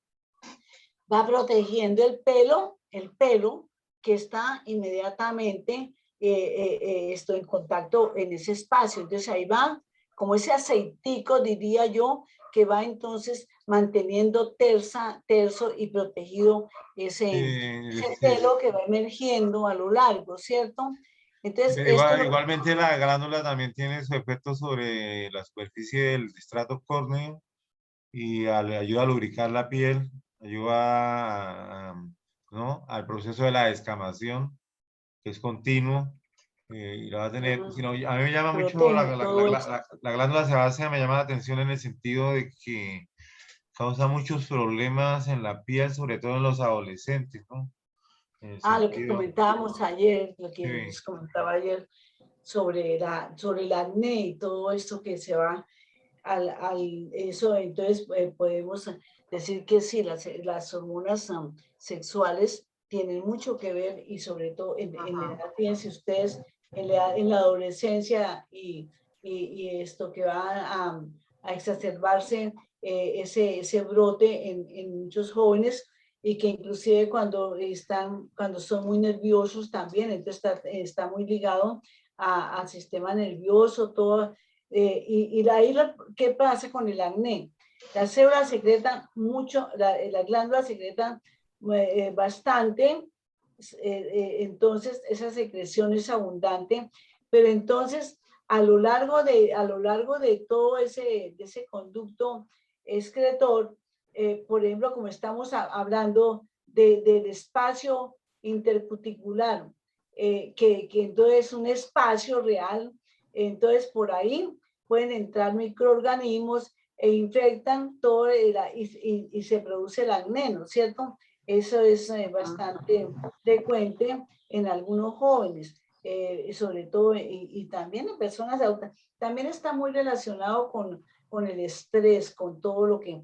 Va protegiendo el pelo que está inmediatamente en contacto en ese espacio. Entonces ahí va como ese aceitico, diría yo, que va entonces manteniendo terso y protegido ese pelo que va emergiendo a lo largo, ¿cierto? Entonces, igualmente la glándula también tiene su efecto sobre la superficie del estrato córneo y ayuda a lubricar la piel, ayuda ¿no? al proceso de la descamación, que es continuo. Y la va a tener, a mí me llama mucho la glándula sebácea, me llama la atención en el sentido de que causa muchos problemas en la piel, sobre todo en los adolescentes, ¿no? Lo que comentábamos ayer, lo que les comentaba ayer sobre el acné y todo esto que se va eso, entonces podemos decir que sí, las hormonas sexuales tienen mucho que ver, y sobre todo en la edad, fíjense ustedes, en la adolescencia y esto que va a exacerbarse ese brote en muchos jóvenes, y que inclusive cuando son muy nerviosos también, entonces está muy ligado al sistema nervioso, todo. Y ahí, ¿qué pasa con el acné? Las células secretan mucho, las glándulas secretan bastante, entonces esa secreción es abundante, pero entonces a lo largo de todo ese conducto excretor, por ejemplo, como estamos hablando del espacio intercuticular, que entonces es un espacio real, entonces por ahí pueden entrar microorganismos e infectan todo y se produce el acné, ¿no es cierto? Eso es bastante frecuente en algunos jóvenes, sobre todo, y también en personas adultas. También está muy relacionado con el estrés, con todo lo que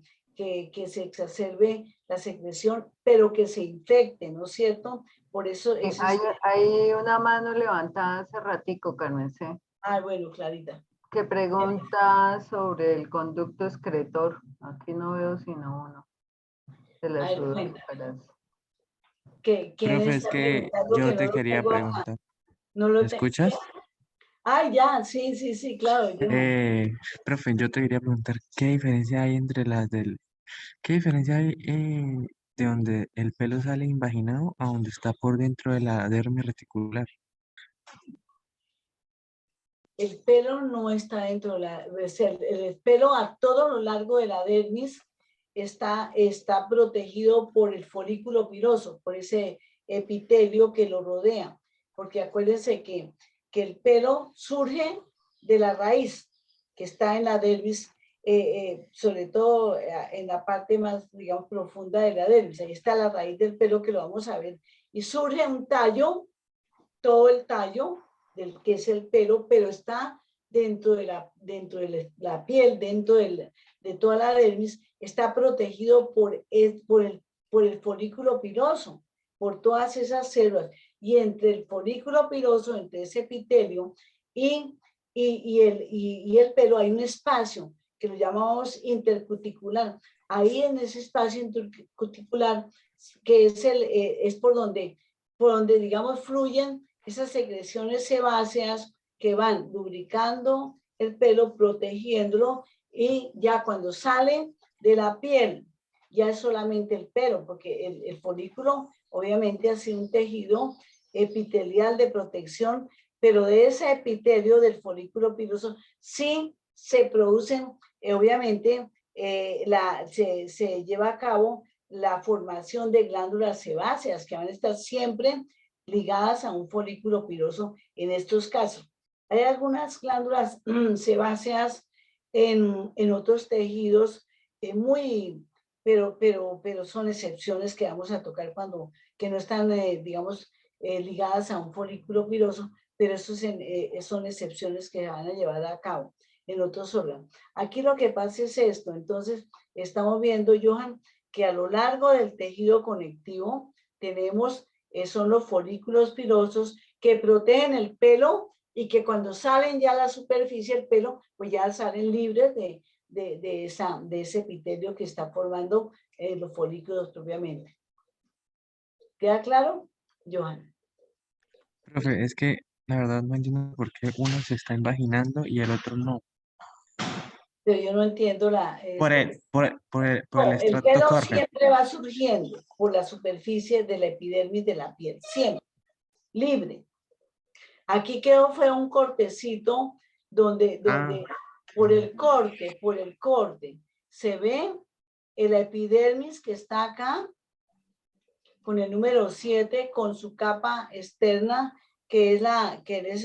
se exacerbe la secreción, pero que se infecte, ¿no es cierto? Por eso es... Hay una mano levantada hace ratico, Carmen C. Ah, bueno, Clarita. Que pregunta sobre el conducto excretor. Aquí no veo sino uno. De las sudoríparas. Profe, es que yo te quería preguntar. ¿Me escuchas? Ah, ya, sí, claro. Profe, yo te quería preguntar, ¿qué diferencia hay entre qué diferencia hay de donde el pelo sale invaginado a donde está por dentro de la dermis reticular? El pelo no está dentro de el pelo a todo lo largo de la dermis está protegido por el folículo piloso, por ese epitelio que lo rodea, porque acuérdense que el pelo surge de la raíz que está en la dermis, sobre todo en la parte más, digamos, profunda de la dermis. Ahí está la raíz del pelo, que lo vamos a ver, y surge un tallo, todo el tallo del que es el pelo, pero está dentro de la piel, dentro de toda la dermis, está protegido por el folículo piloso, por todas esas células. Y entre el folículo piloso, entre ese epitelio y el pelo, hay un espacio que lo llamamos intercuticular. Ahí en ese espacio intercuticular, que es por donde, digamos, fluyen esas secreciones sebáceas que van lubricando el pelo, protegiéndolo, y ya cuando sale de la piel, ya es solamente el pelo, porque el folículo obviamente ha sido un tejido epitelial de protección, pero de ese epitelio del folículo piloso sí se producen, obviamente, se lleva a cabo la formación de glándulas sebáceas que van a estar siempre ligadas a un folículo piloso en estos casos. Hay algunas glándulas sebáceas en otros tejidos pero son excepciones que vamos a tocar que no están, digamos, ligadas a un folículo piloso, pero estos son excepciones que van a llevar a cabo en otros órganos. Aquí lo que pasa es esto. Entonces, estamos viendo, Johan, que a lo largo del tejido conectivo tenemos, son los folículos pilosos que protegen el pelo, y que cuando salen ya a la superficie del pelo, pues ya salen libres de ese epitelio que está formando los folículos propiamente. ¿Queda claro, Johan? Profe, es que la verdad no entiendo por qué uno se está invaginando y el otro no. Pero yo no entiendo Por el el estrato pelo corneal. siempre va surgiendo por la superficie de la epidermis de la piel, siempre, libre. Aquí fue un cortecito donde por el corte, se ve el epidermis que está acá, con el número 7, con su capa externa, que es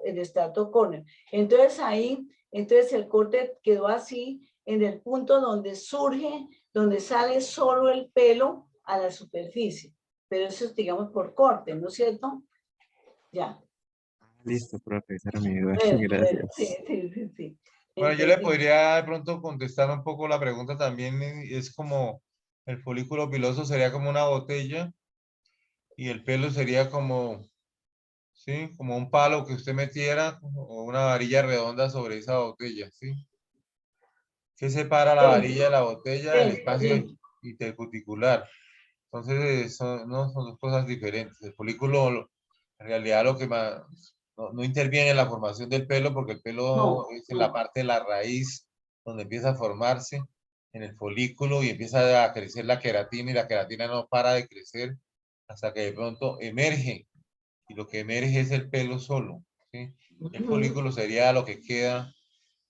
el estrato corneal. Entonces ahí, el corte quedó así, en el punto donde sale solo el pelo a la superficie. Pero eso es, digamos, por corte, ¿no es cierto? Ya. Listo, profe, esa era mi duda. Gracias. Sí. Bueno, yo le podría de pronto contestar un poco la pregunta también. Es como el folículo piloso sería como una botella y el pelo sería como, ¿sí? Como un palo que usted metiera o una varilla redonda sobre esa botella, ¿sí? ¿Qué separa la varilla de la botella del espacio intercuticular? Entonces, no, son dos cosas diferentes. El folículo, en realidad, lo que más no interviene en la formación del pelo, porque el pelo es en la parte de la raíz donde empieza a formarse. en el folículo y empieza a crecer la queratina y la queratina no para de crecer hasta que de pronto emerge y lo que emerge es el pelo solo, ¿sí? El folículo sería lo que queda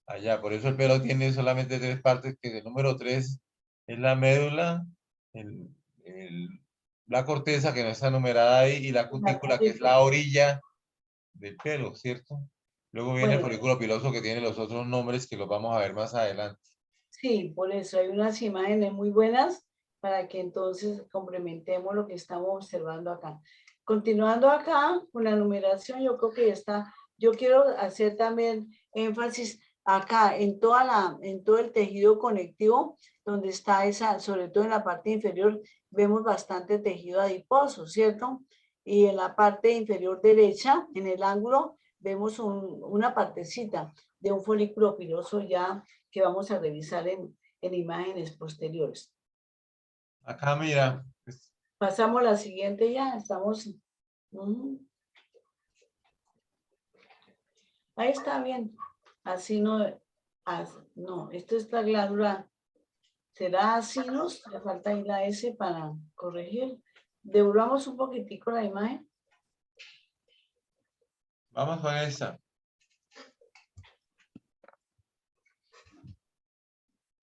allá, por eso el pelo tiene solamente 3 partes, que el número 3 es la médula, el- la corteza que no está numerada ahí y la cutícula que es la orilla del pelo, ¿cierto? Luego viene el Bueno, folículo piloso que tiene los otros nombres que los vamos a ver más adelante. sí, por eso hay unas imágenes muy buenas para que entonces complementemos lo que estamos observando acá. Continuando acá con la numeración, yo creo que está, yo quiero hacer también énfasis acá en en todo el tejido conectivo, donde está esa, sobre todo en la parte inferior, vemos bastante tejido adiposo, ¿cierto? Y en la parte inferior derecha, en el ángulo, vemos una partecita de un folículo piloso ya que vamos a revisar en imágenes posteriores. Acá mira, pues, Pasamos a la siguiente ya, estamos... Ahí está bien, así no, no, esto es la glándula, será acinos, le falta ahí la S para corregir. Devolvamos un poquitico la imagen. vamos con esta.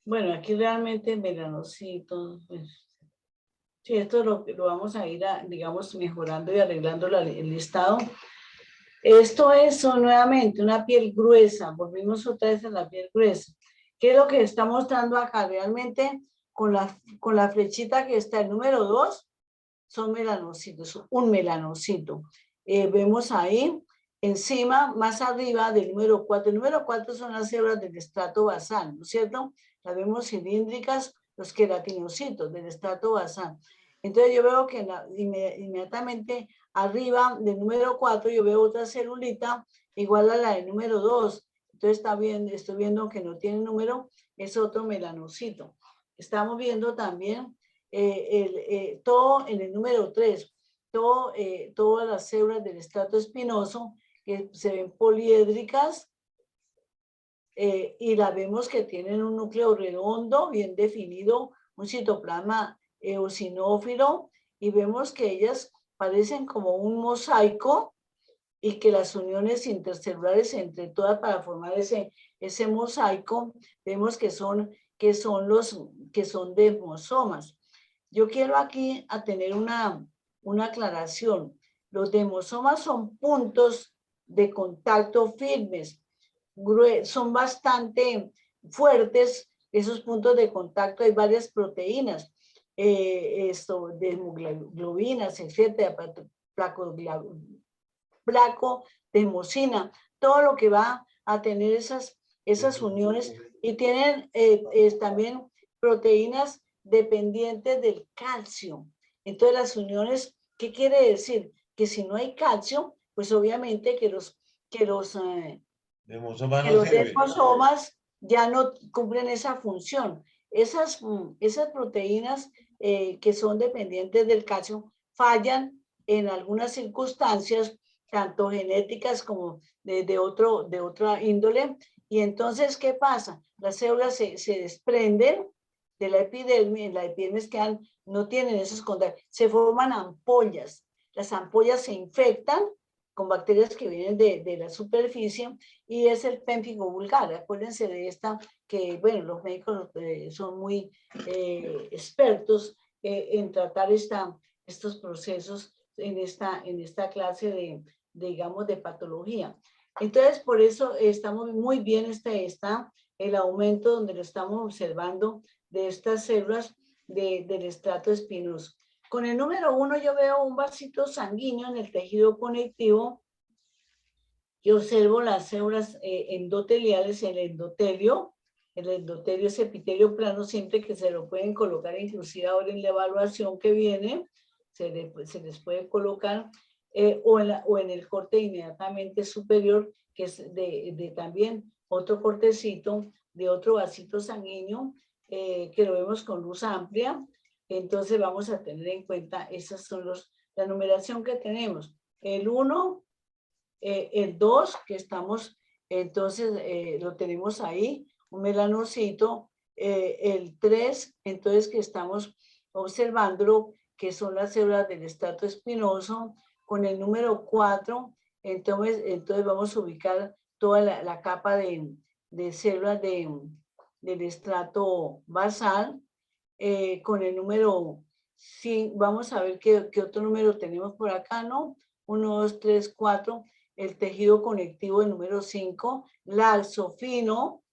Bueno, aquí realmente melanocitos, pues, sí, esto lo vamos a ir, digamos, mejorando y arreglando el listado. Esto es nuevamente una piel gruesa, volvimos otra vez a la piel gruesa. ¿Qué es lo que está mostrando acá? Realmente con la flechita que está el número 2, son melanocitos, un melanocito. Vemos ahí encima, más arriba del número 4. El número 4 son las células del estrato basal, ¿no es cierto? Las vemos cilíndricas, los queratinocitos del estrato basal. Entonces yo veo que inmediatamente arriba del número 4 yo veo otra celulita igual a la del número 2. Entonces estoy viendo que no tiene número, es otro melanocito. Estamos viendo también todo en el número 3, todas las células del estrato espinoso que se ven poliédricas y las vemos que tienen un núcleo redondo, bien definido, un citoplasma eosinófilo, y vemos que ellas parecen como un mosaico y que las uniones intercelulares entre todas para formar ese mosaico, vemos que son desmosomas. Yo quiero aquí a tener una aclaración. Los desmosomas son puntos de contacto firmes, son bastante fuertes esos puntos de contacto. Hay varias proteínas, de hemoglobinas, etcétera, placodesmosina, todo lo que va a tener esas uniones, y tienen también proteínas dependientes del calcio. Entonces las uniones, ¿qué quiere decir? Que si no hay calcio, pues obviamente que los desmosomas ya no cumplen esa función. Esas proteínas que son dependientes del calcio fallan en algunas circunstancias, tanto genéticas como de otra índole. Y entonces, ¿qué pasa? Las células se desprenden de la epidermis que no tienen esos contactos, se forman ampollas. Las ampollas se infectan con bacterias que vienen de la superficie, y es el pénfigo vulgar. Acuérdense de esta, que bueno, los médicos son muy expertos en tratar estos procesos en esta clase digamos, de patología. Entonces, por eso estamos muy bien, está el aumento donde lo estamos observando de estas células del estrato espinoso. Con el número 1 yo veo un vasito sanguíneo en el tejido conectivo. Yo observo las células endoteliales en el endotelio. El endotelio es epitelio plano, siempre que se lo pueden colocar, inclusive ahora en la evaluación que viene, se les puede colocar, o en el corte inmediatamente superior, que es también otro cortecito de otro vasito sanguíneo, que lo vemos con luz amplia. Entonces vamos a tener en cuenta, esas son la numeración que tenemos. El 1, el 2, que estamos, entonces lo tenemos ahí, un melanocito, el 3, entonces que estamos observando que son las células del estrato espinoso, con el número 4, entonces vamos a ubicar toda la capa de células del estrato basal, con el número 5, vamos a ver qué otro número tenemos por acá, ¿no? 1, 2, 3, 4, el tejido conectivo el número 5, laxo fino,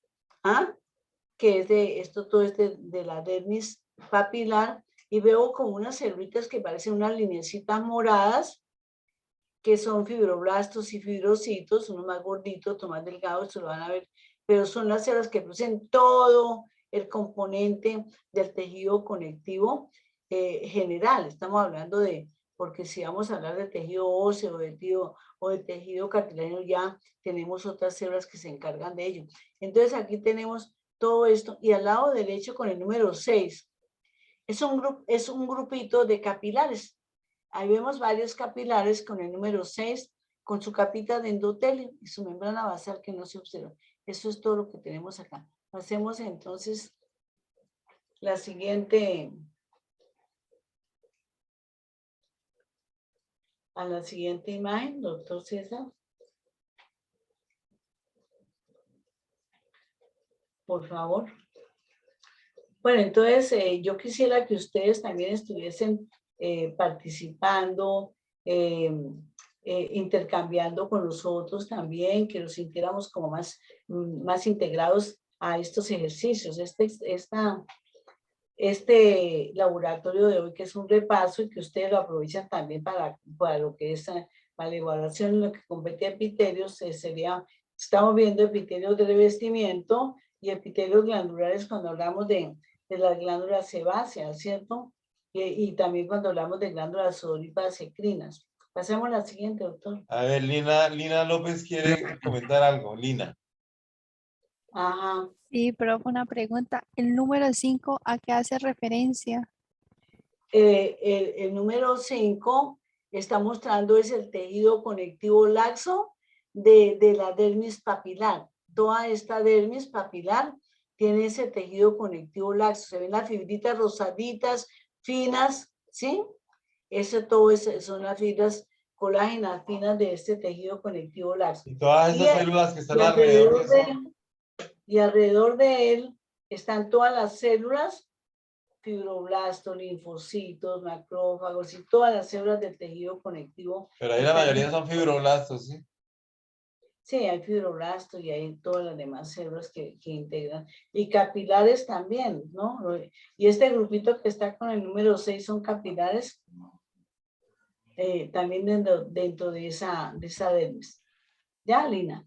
¿ah? Que es de esto, todo este de la dermis papilar, y veo como unas celulitas que parecen unas lineecitas moradas, que son fibroblastos y fibrocitos, uno más gordito, otro más delgado, esto lo van a ver, pero son las células que producen todo el componente del tejido conectivo general. Estamos hablando de, porque si vamos a hablar de tejido óseo o de tejido cartilagino, ya tenemos otras células que se encargan de ello. Entonces aquí tenemos todo esto, y al lado derecho con el número 6, es un grupito de capilares. Ahí vemos varios capilares con el número 6, con su capita de endotelio y su membrana basal que no se observa. Eso es todo lo que tenemos acá. Hacemos entonces la siguiente, a la siguiente imagen, doctor César. Por favor. Bueno, entonces yo quisiera que ustedes también estuviesen participando, intercambiando con nosotros también, que nos sintiéramos como más integrados a estos ejercicios. Este laboratorio de hoy, que es un repaso, y que ustedes lo aprovechan también para lo que es para la evaluación, lo que compete a epitelios, estamos viendo epitelios de revestimiento y epitelios glandulares cuando hablamos de las glándulas sebáceas, ¿cierto? Y también cuando hablamos de glándulas sudoríparas ecrinas. Pasemos a la siguiente, doctor. A ver, Lina López quiere comentar algo. Lina. Ajá. Sí, profe, una pregunta. ¿El número 5 a qué hace referencia? El número 5 está mostrando es el tejido conectivo laxo de la dermis papilar. Toda esta dermis papilar tiene ese tejido conectivo laxo. Se ven las fibritas rosaditas, finas, ¿sí? Son las fibras colágenas finas de este tejido conectivo laxo. Y todas esas células que están alrededor y alrededor de él están todas las células, fibroblastos, linfocitos, macrófagos y todas las células del tejido conectivo. Pero ahí la mayoría son fibroblastos, ¿sí? Sí, hay fibroblastos y hay todas las demás células que integran. Y capilares también, ¿no? Y este grupito que está con el número 6 son capilares también dentro de esa dermis. ¿Ya, Lina?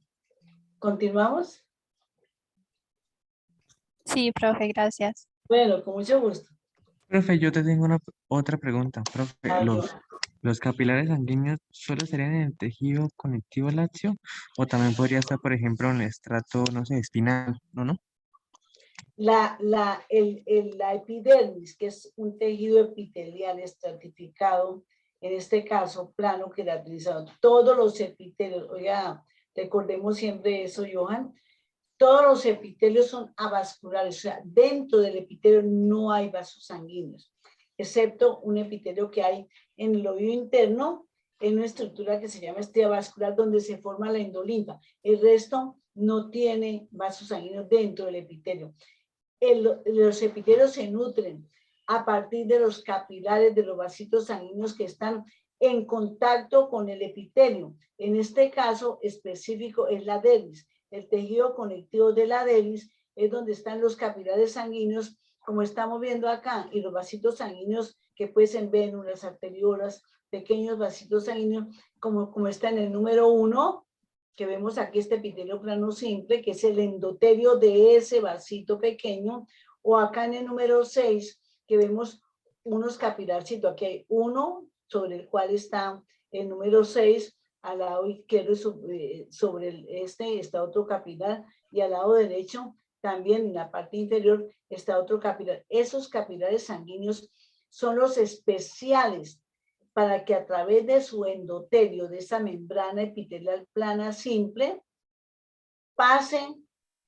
¿Continuamos? Sí, profe, gracias. Bueno, con mucho gusto. Profe, yo te tengo otra pregunta. Profe, Ay, ¿los capilares sanguíneos solo serían en el tejido conectivo lácteo o también podría estar, por ejemplo, en el estrato, no sé, espinal, ¿no? La epidermis, que es un tejido epitelial estratificado, en este caso plano queratinizado, todos los epitelios, oiga, recordemos siempre eso, Johan, todos los epitelios son avasculares, o sea, dentro del epitelio no hay vasos sanguíneos, excepto un epitelio que hay en el oído interno, en una estructura que se llama estría vascular, donde se forma la endolinfa. El resto no tiene vasos sanguíneos dentro del epitelio. Los epitelios se nutren a partir de los capilares, de los vasitos sanguíneos que están en contacto con el epitelio. En este caso específico es la dermis. El tejido conectivo de la dermis es donde están los capilares sanguíneos, como estamos viendo acá, y los vasitos sanguíneos que pueden ver en las arteriolas, pequeños vasitos sanguíneos, como está en el número 1, que vemos aquí este epitelio plano simple, que es el endotelio de ese vasito pequeño, o acá en el número 6, que vemos unos capilarcitos. Aquí hay uno sobre el cual está el número 6, al lado izquierdo sobre está otro capilar, y al lado derecho también en la parte inferior está otro capilar. Esos capilares sanguíneos son los especiales para que a través de su endotelio, de esa membrana epitelial plana simple, pasen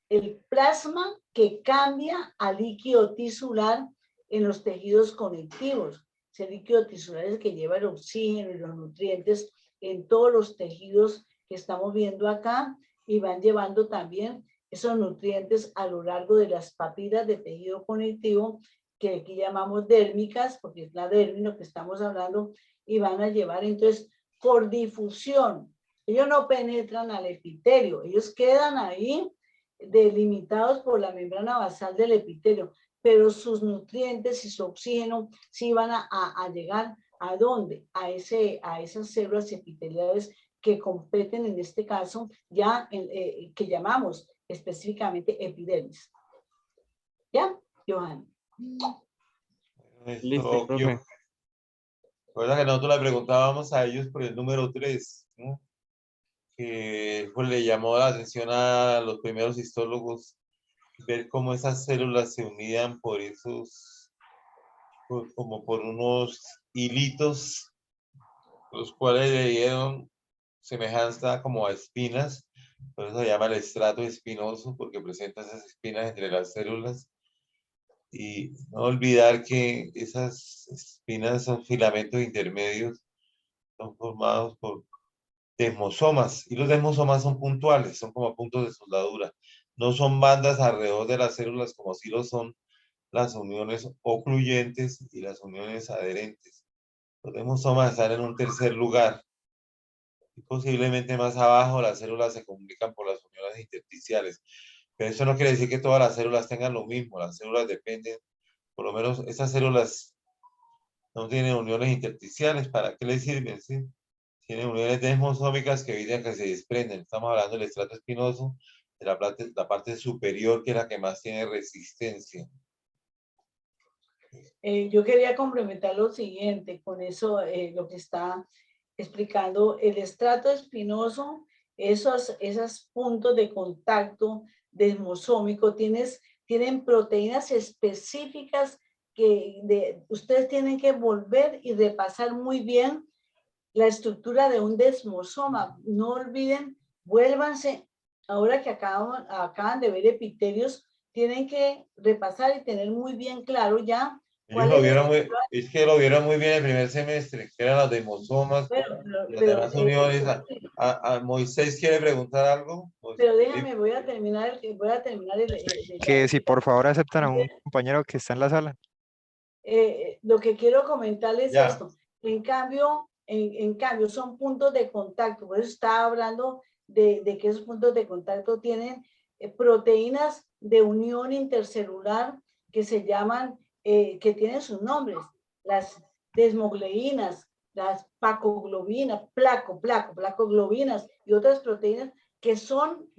el plasma que cambia a líquido tisular en los tejidos conectivos. Ese líquido tisular es el que lleva el oxígeno y los nutrientes en todos los tejidos que estamos viendo acá, y van llevando también esos nutrientes a lo largo de las papilas de tejido conectivo, que aquí llamamos dérmicas, porque es la dermis lo que estamos hablando, y van a llevar entonces por difusión. Ellos no penetran al epitelio, ellos quedan ahí delimitados por la membrana basal del epitelio, pero sus nutrientes y su oxígeno sí van a llegar ¿a dónde? A esas células epiteliales que competen en este caso ya que llamamos específicamente epidermis. ¿Ya, Johan? Listo, profe. Recuerda que nosotros le preguntábamos a ellos por el número 3, ¿no? Que pues, le llamó la atención a los primeros histólogos ver cómo esas células se unían por esos, como por unos hilitos, los cuales le dieron semejanza como a espinas, por eso se llama el estrato espinoso, porque presenta esas espinas entre las células. Y no olvidar que esas espinas son filamentos intermedios, son formados por desmosomas, y los desmosomas son puntuales, son como puntos de soldadura, no son bandas alrededor de las células como sí lo son las uniones ocluyentes y las uniones adherentes. Los desmosomas están en un tercer lugar, y posiblemente más abajo las células se comunican por las uniones intersticiales, pero eso no quiere decir que todas las células tengan lo mismo, las células dependen, por lo menos esas células no tienen uniones intersticiales. ¿Para qué les sirven? ¿Sí? Tienen uniones desmosómicas que evitan que se desprenden. Estamos hablando del estrato espinoso, de la parte superior, que es la que más tiene resistencia. Yo quería complementar lo siguiente, con eso lo que está explicando el estrato espinoso, esos puntos de contacto desmosómico tienen proteínas específicas que ustedes tienen que volver y repasar muy bien la estructura de un desmosoma. No olviden, vuélvanse, ahora que acaban de ver epitelios, tienen que repasar y tener muy bien claro ya. Ellos lo vieron es que lo vieron muy bien el primer semestre, que eran los desmosomas, y las demás uniones. Moisés quiere preguntar algo. Pero déjame, voy a terminar Que si por favor aceptan a un compañero que está en la sala. lo que quiero comentarles Ya. es esto. En cambio, son puntos de contacto. Por eso estaba hablando de que esos puntos de contacto tienen proteínas de unión intercelular que se llaman, que tienen sus nombres. Las desmogleínas, las pacoglobinas, placoglobinas y otras proteínas que son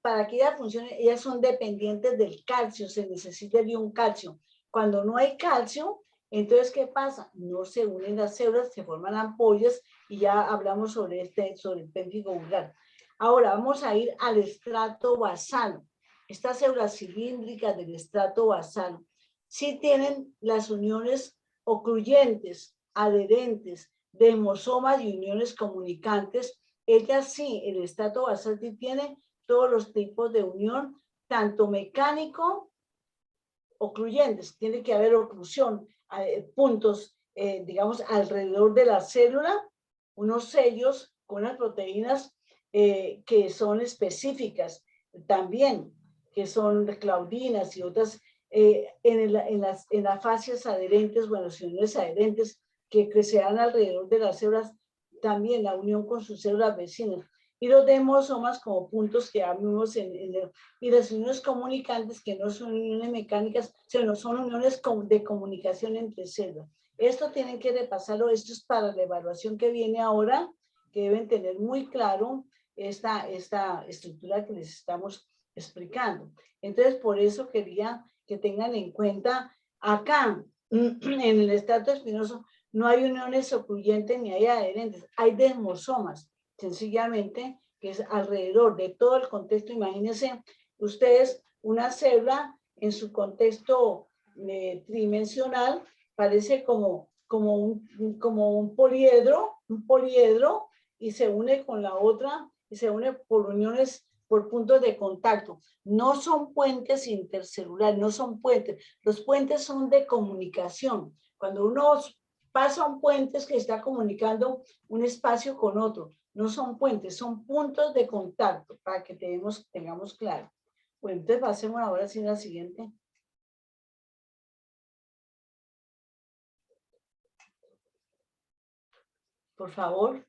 para que ellas funcionen, ellas son dependientes del calcio, se necesita de un calcio. Cuando no hay calcio, entonces, ¿qué pasa? No se unen las células, se forman ampollas, y ya hablamos sobre el pérfido vulgar. Ahora vamos a ir al estrato basal. Estas células cilíndricas del estrato basal sí tienen las uniones ocluyentes, adherentes, desmosomas y uniones comunicantes. Ellas sí, el estrato basal sí tiene todos los tipos de unión, tanto mecánico, ocluyentes, tiene que haber oclusión, puntos, digamos, alrededor de la célula, unos sellos con las proteínas que son específicas también, que son claudinas y otras en las fascias adherentes, bueno, las uniones adherentes que se dan alrededor de las células, también la unión con sus células vecinas. Y los desmosomas como puntos que vimos y las uniones comunicantes, que no son uniones mecánicas, sino son uniones de comunicación entre células. Esto tienen que repasarlo, esto es para la evaluación que viene ahora, que deben tener muy claro esta estructura que les estamos explicando. Entonces, por eso quería que tengan en cuenta acá, en el estrato espinoso, no hay uniones ocluyentes ni hay adherentes, hay desmosomas. Sencillamente, que es alrededor de todo el contexto. Imagínense ustedes una célula en su contexto tridimensional, parece como un poliedro, y se une con la otra, y se une por uniones por puntos de contacto. No son puentes intercelulares, no son puentes. Los puentes son de comunicación. Cuando uno pasa un puente es que está comunicando un espacio con otro. No son puentes, son puntos de contacto, para que tengamos claro. Bueno, entonces pasemos ahora sí a la siguiente. Por favor.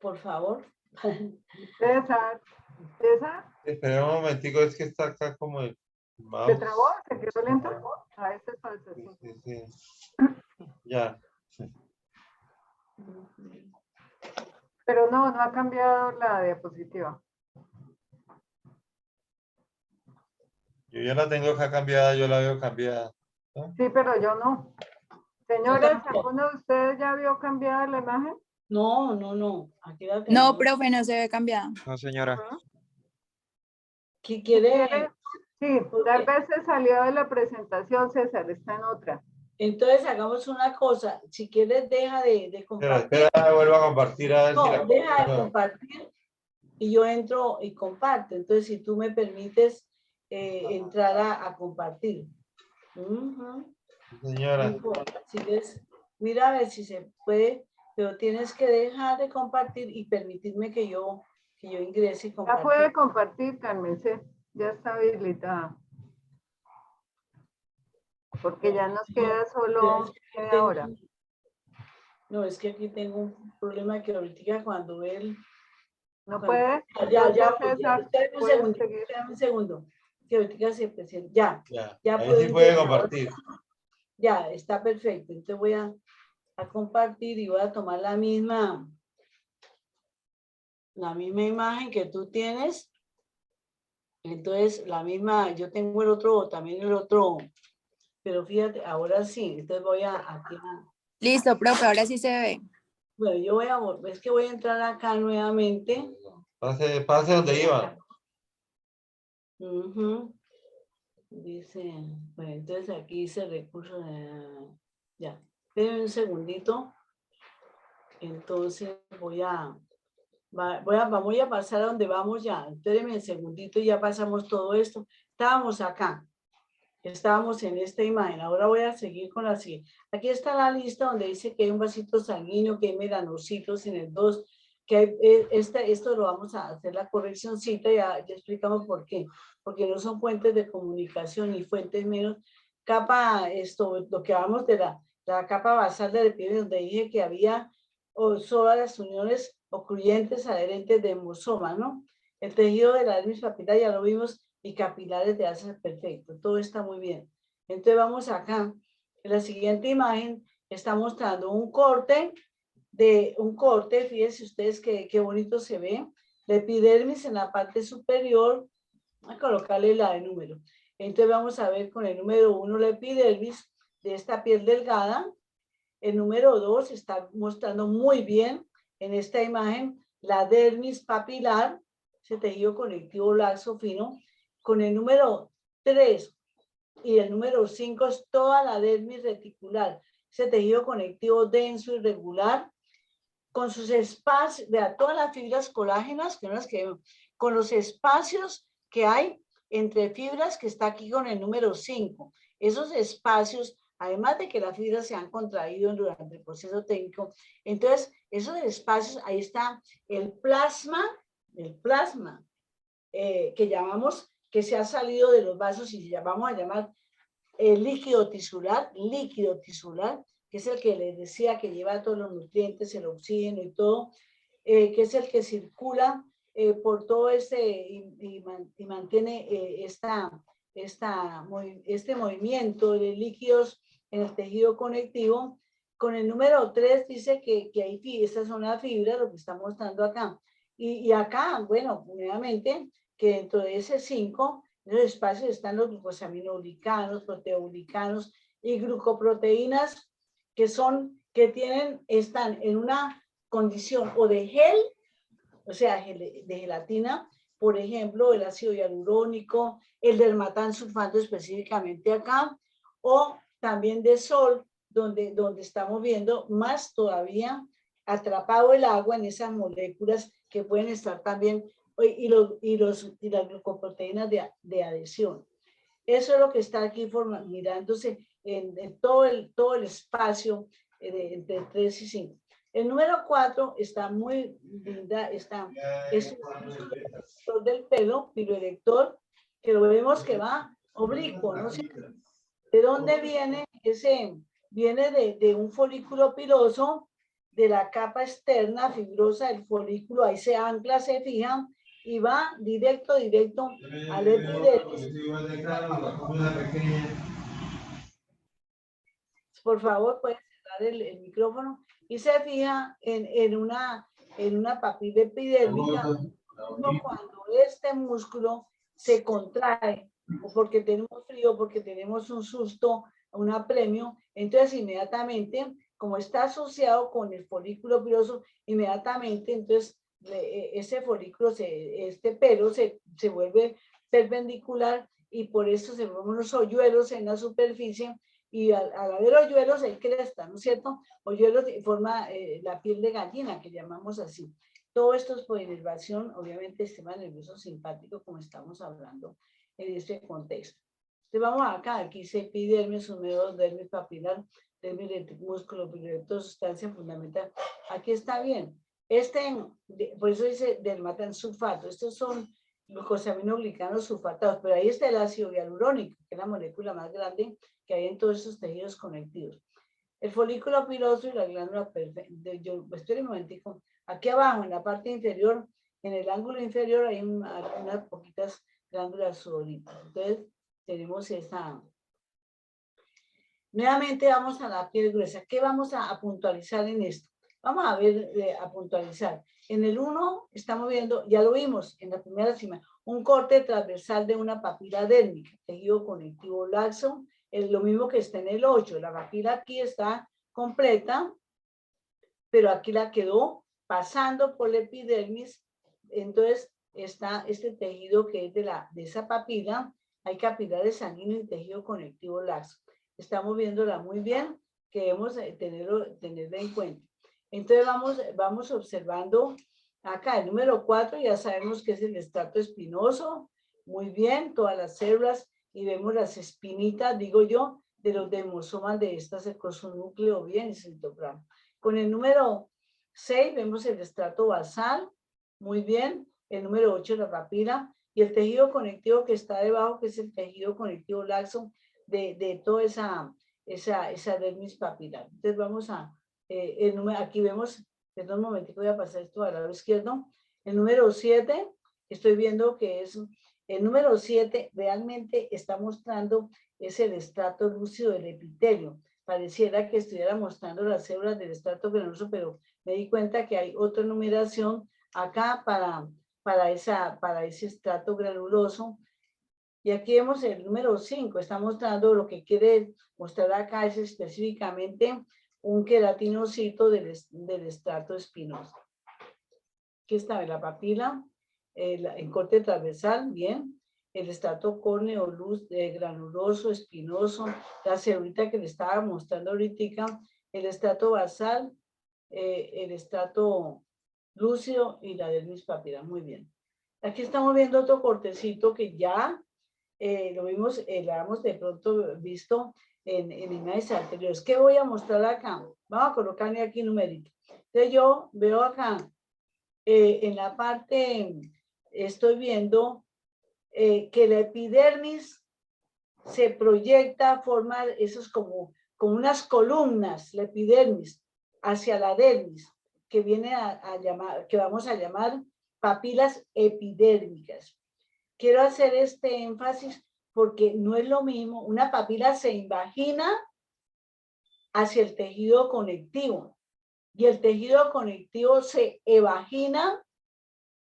Por favor. César, César, Espera un momentico, es que está acá como el ¿se mouse. trabó? ¿Se quedó lento? A este falso. Sí, sí, sí. Ya. Pero no ha cambiado la diapositiva. Yo ya la tengo acá cambiada, yo la veo cambiada. ¿No? Sí, pero yo no. Señores, tampoco. ¿alguno de ustedes ya vio cambiada la imagen? No, no, no. Aquí la No, tenemos. profe, no se ve cambiada. No, señora. ¿Qué Si quiere? quiere, sí, tal vez se salió de la presentación, César, está en otra. Entonces hagamos una cosa. Si quieres, deja de compartir. Espera, vuelvo a compartir a ver si No, la... deja de compartir y yo entro y comparto. Entonces, si tú me permites entrar a compartir. Ujú. Señora. Si ves, mira a ver si se puede, pero tienes que dejar de compartir y permitirme que yo ingrese y Ya compartir. puede compartir, cálmense, ya está habilitada. Porque ya nos queda solo media hora. No, es que aquí tengo un problema que ahorita cuando él... ¿No cuando- puede? Ya, Entonces, César, espérame un puedes segundo, seguir. espérame un segundo. Que ahorita se presenta. Ya, ya Ahí puedo sí puede ingresar. compartir. Ya, está perfecto. Entonces voy a compartir y voy a tomar la misma imagen que tú tienes. Entonces, la misma, yo tengo el otro, también el otro, pero fíjate, ahora sí, entonces voy aquí Listo, profe, ahora sí se ve. bueno, yo voy a, es que voy a entrar acá nuevamente. Pase donde iba. Ujú. Dice, bueno, entonces aquí dice recursos, ya, espérenme un segundito. Entonces voy a pasar a donde vamos ya. Espérenme un segundito y ya pasamos todo esto. Estábamos acá. Estábamos en esta imagen. Ahora voy a seguir con la siguiente. Aquí está la lista donde dice que hay un vasito sanguíneo, que hay melanocitos en el 2, que hay, esto lo vamos a hacer la correccióncita, ya explicamos por qué. Porque no son fuentes de comunicación ni fuentes menos. Capa, lo que hablamos de la capa basal del epidermis, donde dije que había todas las uniones ocluyentes adherentes de hemosoma, ¿no? El tejido de la dermis papilar ya lo vimos, y capilares de asa perfecto. Todo está muy bien. Entonces vamos acá. En la siguiente imagen está mostrando un corte, fíjense ustedes qué bonito se ve. La epidermis en la parte superior. Voy a colocarle la de número. Entonces vamos a ver con el número 1 la epidermis de esta piel delgada. El número 2 está mostrando muy bien en esta imagen la dermis papilar, ese tejido conectivo laxo fino. Con el número 3 y el número 5 es toda la dermis reticular, ese tejido conectivo denso y regular, con sus espacios, vea, todas las fibras colágenas, con los espacios que hay entre fibras, que está aquí con el número 5. Esos espacios, además de que las fibras se han contraído durante el proceso técnico, entonces esos espacios, ahí está el plasma, que llamamos, que se ha salido de los vasos y vamos a llamar líquido tisular, que es el que les decía que lleva todos los nutrientes, el oxígeno y todo, que es el que circula por todo y mantiene este movimiento de líquidos en el tejido conectivo. Con el número 3 dice que hay estas son las fibras, lo que está mostrando acá. Y acá, bueno, nuevamente, que dentro de ese 5, en los espacios están los glucosaminoglicanos, proteoglicanos y glucoproteínas están en una condición o de gel, o sea, de gelatina, por ejemplo, el ácido hialurónico, el dermatán sulfato específicamente acá, o también de sol, donde estamos viendo más todavía atrapado el agua en esas moléculas que pueden estar también, y las glucoproteínas de adhesión. Eso es lo que está aquí mirándose en todo el espacio entre 3 y 5. El número 4 está muy linda, es un del pelo, piloerector, que lo vemos que va oblicuo, ¿no? ¿De dónde viene ese? Viene de un folículo piloso, de la capa externa fibrosa del folículo, ahí se ancla, se fija, y va directo al epidermis. Por favor, pueden cerrar el micrófono. Y se fija en una papila epidérmica. Cuando este músculo se contrae, o porque tenemos frío, porque tenemos un susto, un apremio, entonces inmediatamente, como está asociado con el folículo piloso, inmediatamente, entonces ese folículo, este pelo se vuelve perpendicular y por eso se forman unos hoyuelos en la superficie, y al haber hoyuelos hay cresta, ¿no es cierto? Hoyuelos forma la piel de gallina, que llamamos así. Todo esto es por inervación, obviamente, sistema nervioso simpático, como estamos hablando en este contexto. Entonces vamos acá, aquí se epidermis, húmedo, dermis papilar, dermis músculo, pilorector, sustancia fundamental. Aquí está bien. Por eso dice dermatan sulfato. Estos son glucosaminoglicanos sulfatados, pero ahí está el ácido hialurónico, que es la molécula más grande que hay en todos esos tejidos conectivos. El folículo piloso y la glándula perfecta. Espera un momentico. Aquí abajo, en la parte inferior, en el ángulo inferior, hay unas poquitas glándulas sudoríparas. Entonces, tenemos esa. Nuevamente vamos a la piel gruesa. ¿Qué vamos a puntualizar en esto? Vamos a ver, a puntualizar. En el 1 estamos viendo, ya lo vimos en la primera cima, un corte transversal de una papila dérmica, tejido conectivo laxo, es lo mismo que está en el 8. La papila aquí está completa, pero aquí la quedó pasando por la epidermis. Entonces está este tejido que es de esa papila. Hay capilares sanguíneos y tejido conectivo laxo. Estamos viéndola muy bien, que debemos tenerla en cuenta. Entonces vamos observando acá el número 4, ya sabemos que es el estrato espinoso. Muy bien, todas las células, y vemos las espinitas, digo yo, de los demosomas de estas con su núcleo bien y citoplasma. Con el número 6 vemos el estrato basal, muy bien. El número 8 la papila, y el tejido conectivo que está debajo, que es el tejido conectivo laxo de toda esa dermis papilar. Entonces vamos a, aquí vemos, perdón un momentico, voy a pasar esto al lado izquierdo. El número 7, estoy viendo que es, el número 7 realmente está mostrando, es el estrato lúcido del epitelio. Pareciera que estuviera mostrando las células del estrato granuloso, pero me di cuenta que hay otra numeración acá para ese estrato granuloso. Y aquí vemos el número 5, está mostrando lo que quiere mostrar acá es específicamente un queratinocito del estrato espinoso. Aquí está la papila, el corte transversal, bien. El estrato córneo, granuloso, espinoso, la celulita que le estaba mostrando ahorita, el estrato basal, el estrato lúcido y la dermis papilar. Muy bien. Aquí estamos viendo otro cortecito que ya lo vimos, lo hemos de pronto visto en imágenes anteriores. ¿Qué voy a mostrar acá? Vamos a colocarle aquí numerito. Entonces yo veo acá, en la parte, estoy viendo que la epidermis se proyecta, forma esos como unas columnas, la epidermis, hacia la dermis, que viene a llamar, que vamos a llamar papilas epidérmicas. Quiero hacer este énfasis porque no es lo mismo, una papila se invagina hacia el tejido conectivo y el tejido conectivo se evagina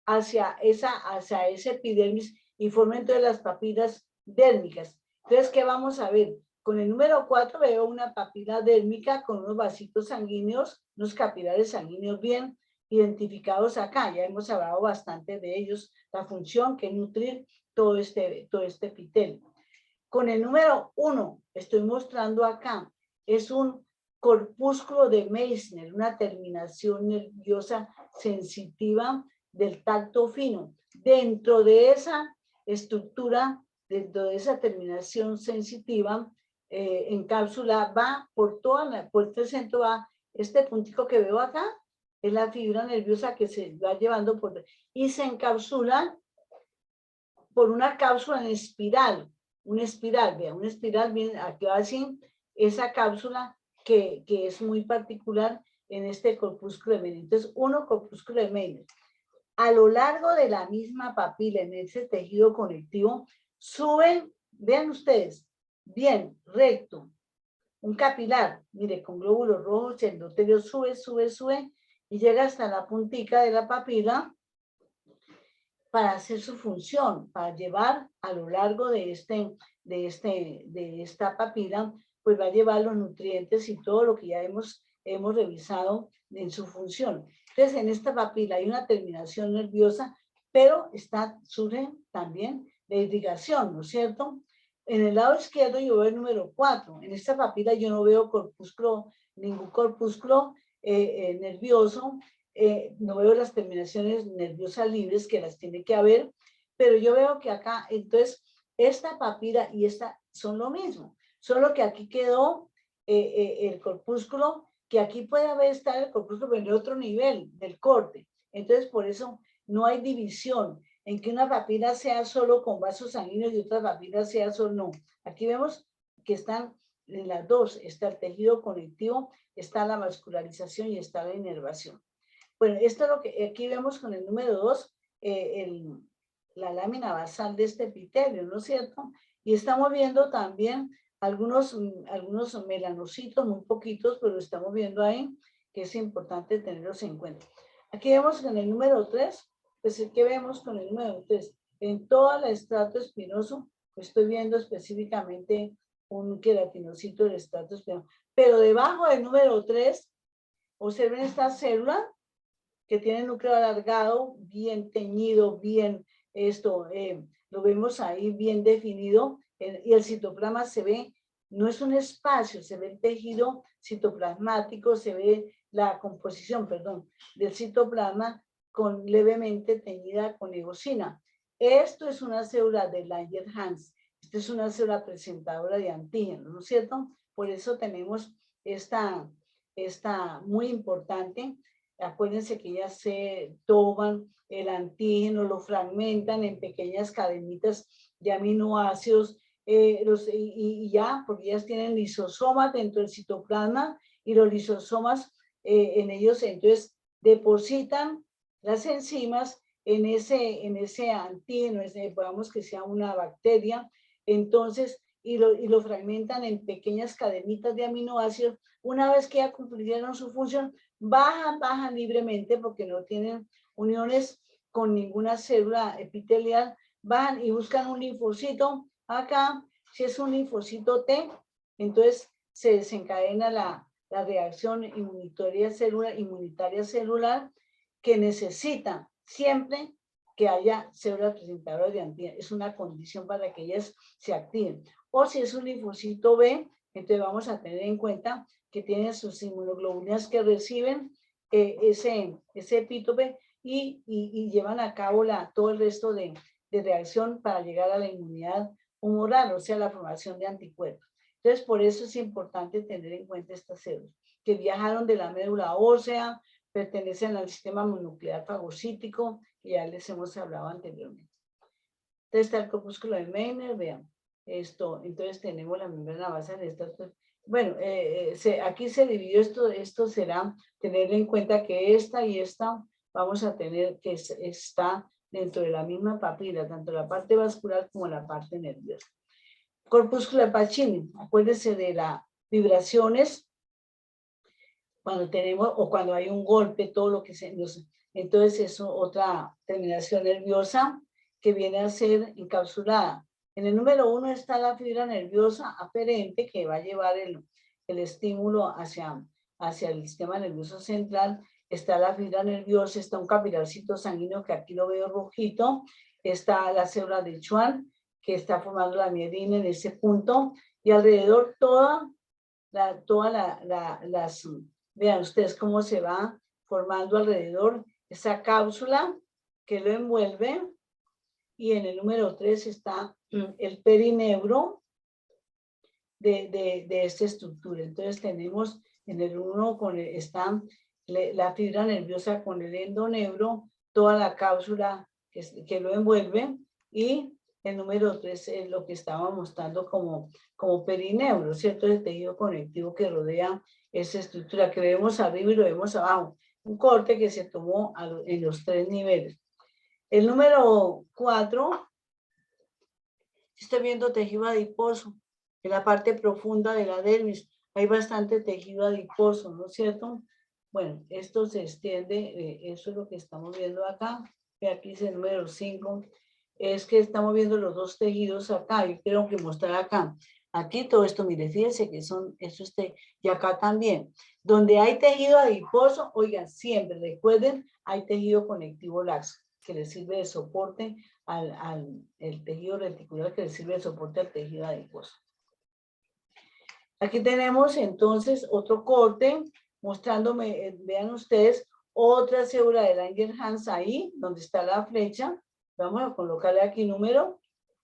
hacia ese epidermis y forma entonces las papilas dérmicas. Entonces, ¿qué vamos a ver? Con el número 4 veo una papila dérmica con unos vasitos sanguíneos, unos capilares sanguíneos bien identificados acá. Ya hemos hablado bastante de ellos, la función que es nutrir todo este epitelio. Con el número 1, estoy mostrando acá, es un corpúsculo de Meissner, una terminación nerviosa sensitiva del tacto fino. Dentro de esa estructura, dentro de esa terminación sensitiva, en cápsula va por por este centro va este puntico que veo acá, es la fibra nerviosa que se va llevando y se encapsula por una cápsula en espiral, una espiral, vea, una espiral bien, aquí va así, esa cápsula que es muy particular en este corpúsculo de Meissner. Entonces, corpúsculo de Meissner. A lo largo de la misma papila, en ese tejido conectivo, suben, vean ustedes, bien, recto, un capilar, mire, con glóbulos rojos, el endotelio sube, sube, sube, y llega hasta la puntica de la papila para hacer su función, para llevar a lo largo de esta papila, pues va a llevar los nutrientes y todo lo que ya hemos revisado en su función. Entonces, en esta papila hay una terminación nerviosa, pero surge también la irrigación, ¿no es cierto? En el lado izquierdo yo veo el número 4. En esta papila yo no veo ningún corpúsculo nervioso, no veo las terminaciones nerviosas libres que las tiene que haber, pero yo veo que acá, entonces, esta papila y esta son lo mismo, solo que aquí quedó el corpúsculo, que aquí puede estar el corpúsculo en otro nivel del corte. Entonces, por eso no hay división en que una papila sea solo con vasos sanguíneos y otra papila sea solo, no. Aquí vemos que están en las dos, está el tejido conectivo, está la vascularización y está la inervación. Bueno, esto es lo que aquí vemos con el número 2, la lámina basal de este epitelio, ¿no es cierto? Y estamos viendo también algunos melanocitos, muy poquitos, pero estamos viendo ahí que es importante tenerlos en cuenta. Aquí vemos con el número 3, pues ¿qué vemos con el número 3? En todo el estrato espinoso, pues estoy viendo específicamente un queratinocito del estrato espinoso. Pero debajo del número 3, observen esta célula que tiene núcleo alargado, bien teñido, bien lo vemos ahí bien definido, y el citoplasma se ve, no es un espacio, se ve el tejido citoplasmático, se ve la composición, perdón, del citoplasma levemente teñida con eosina. Esto es una célula de Langerhans, esta es una célula presentadora de antígenos, ¿no es cierto? Por eso tenemos esta muy importante. Acuérdense que ellas se toman el antígeno, lo fragmentan en pequeñas cadenitas de aminoácidos, y ya, porque ellas tienen lisosomas dentro del citoplasma, y los lisosomas en ellos entonces depositan las enzimas en ese antígeno, digamos que sea una bacteria, entonces, y lo fragmentan en pequeñas cadenitas de aminoácidos. Una vez que ya cumplieron su función, bajan libremente porque no tienen uniones con ninguna célula epitelial, van y buscan un linfocito. Acá, si es un linfocito T, entonces se desencadena la reacción inmunitaria celular que necesita siempre que haya células presentadoras de antígenos. Es una condición para que ellas se activen. O si es un linfocito B, entonces vamos a tener en cuenta que tienen sus inmunoglobulinas que reciben ese epítope y llevan a cabo todo el resto de reacción para llegar a la inmunidad humoral, o sea, la formación de anticuerpos. Entonces, por eso es importante tener en cuenta estas células que viajaron de la médula ósea, pertenecen al sistema mononuclear fagocítico, que ya les hemos hablado anteriormente. Entonces está el corpúsculo de Meissner, vean, entonces tenemos la membrana basal de estas. Bueno, aquí se dividió esto será tener en cuenta que esta y esta vamos a tener que está dentro de la misma papila, tanto la parte vascular como la parte nerviosa. Corpúsculo de Pacini, acuérdense de las vibraciones cuando tenemos o cuando hay un golpe, todo lo que entonces es otra terminación nerviosa que viene a ser encapsulada. En el número 1 está la fibra nerviosa aferente que va a llevar el estímulo hacia el sistema nervioso central. Está la fibra nerviosa, está un capilarcito sanguíneo que aquí lo veo rojito, está la célula de Schwann que está formando la mielina en ese punto, y alrededor toda vean ustedes cómo se va formando alrededor esa cápsula que lo envuelve, y en el número 3 está el perineuro de esta estructura. Entonces tenemos en el 1 está la fibra nerviosa con el endoneuro, toda la cápsula que lo envuelve, y el número 3 es lo que estaba mostrando como perineuro, ¿cierto? El tejido conectivo que rodea esa estructura que vemos arriba y lo vemos abajo. Un corte que se tomó en los 3 niveles. El número 4, estoy viendo tejido adiposo. En la parte profunda de la dermis hay bastante tejido adiposo, ¿no es cierto? Bueno, esto se extiende, eso es lo que estamos viendo acá. Aquí es el número 5. Es que estamos viendo los 2 tejidos acá. Yo quiero que mostrar acá. Aquí todo esto, mire, fíjense que son, y acá también. Donde hay tejido adiposo, oigan, siempre recuerden, hay tejido conectivo laxo, que le sirve de soporte el tejido reticular, que le sirve de soporte al tejido adiposo. Aquí tenemos entonces otro corte, mostrándome, vean ustedes, otra célula de Langerhans ahí, donde está la flecha. Vamos a colocarle aquí número,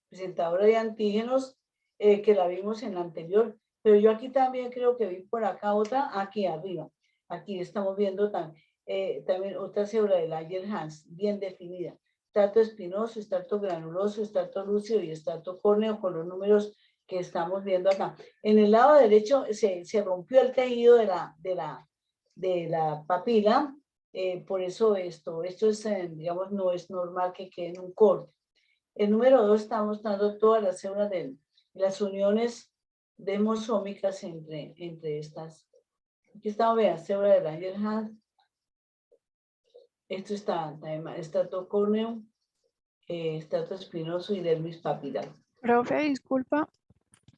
presentadora de antígenos, que la vimos en la anterior, pero yo aquí también creo que vi por acá otra, aquí arriba. Aquí estamos viendo también otra célula de Langerhans, bien definida. Estrato espinoso, estrato granuloso, estrato lúcido y estrato córneo, con los números que estamos viendo acá. En el lado derecho se rompió el tejido de la papila, por eso esto es, digamos, no es normal que quede en un corte. El número 2 está mostrando todas las células de las uniones demosómicas entre estas. Aquí estamos viendo célula de Langerhans. Esto está estrato córneo, estrato espinoso y dermis papilar. Profe, disculpa.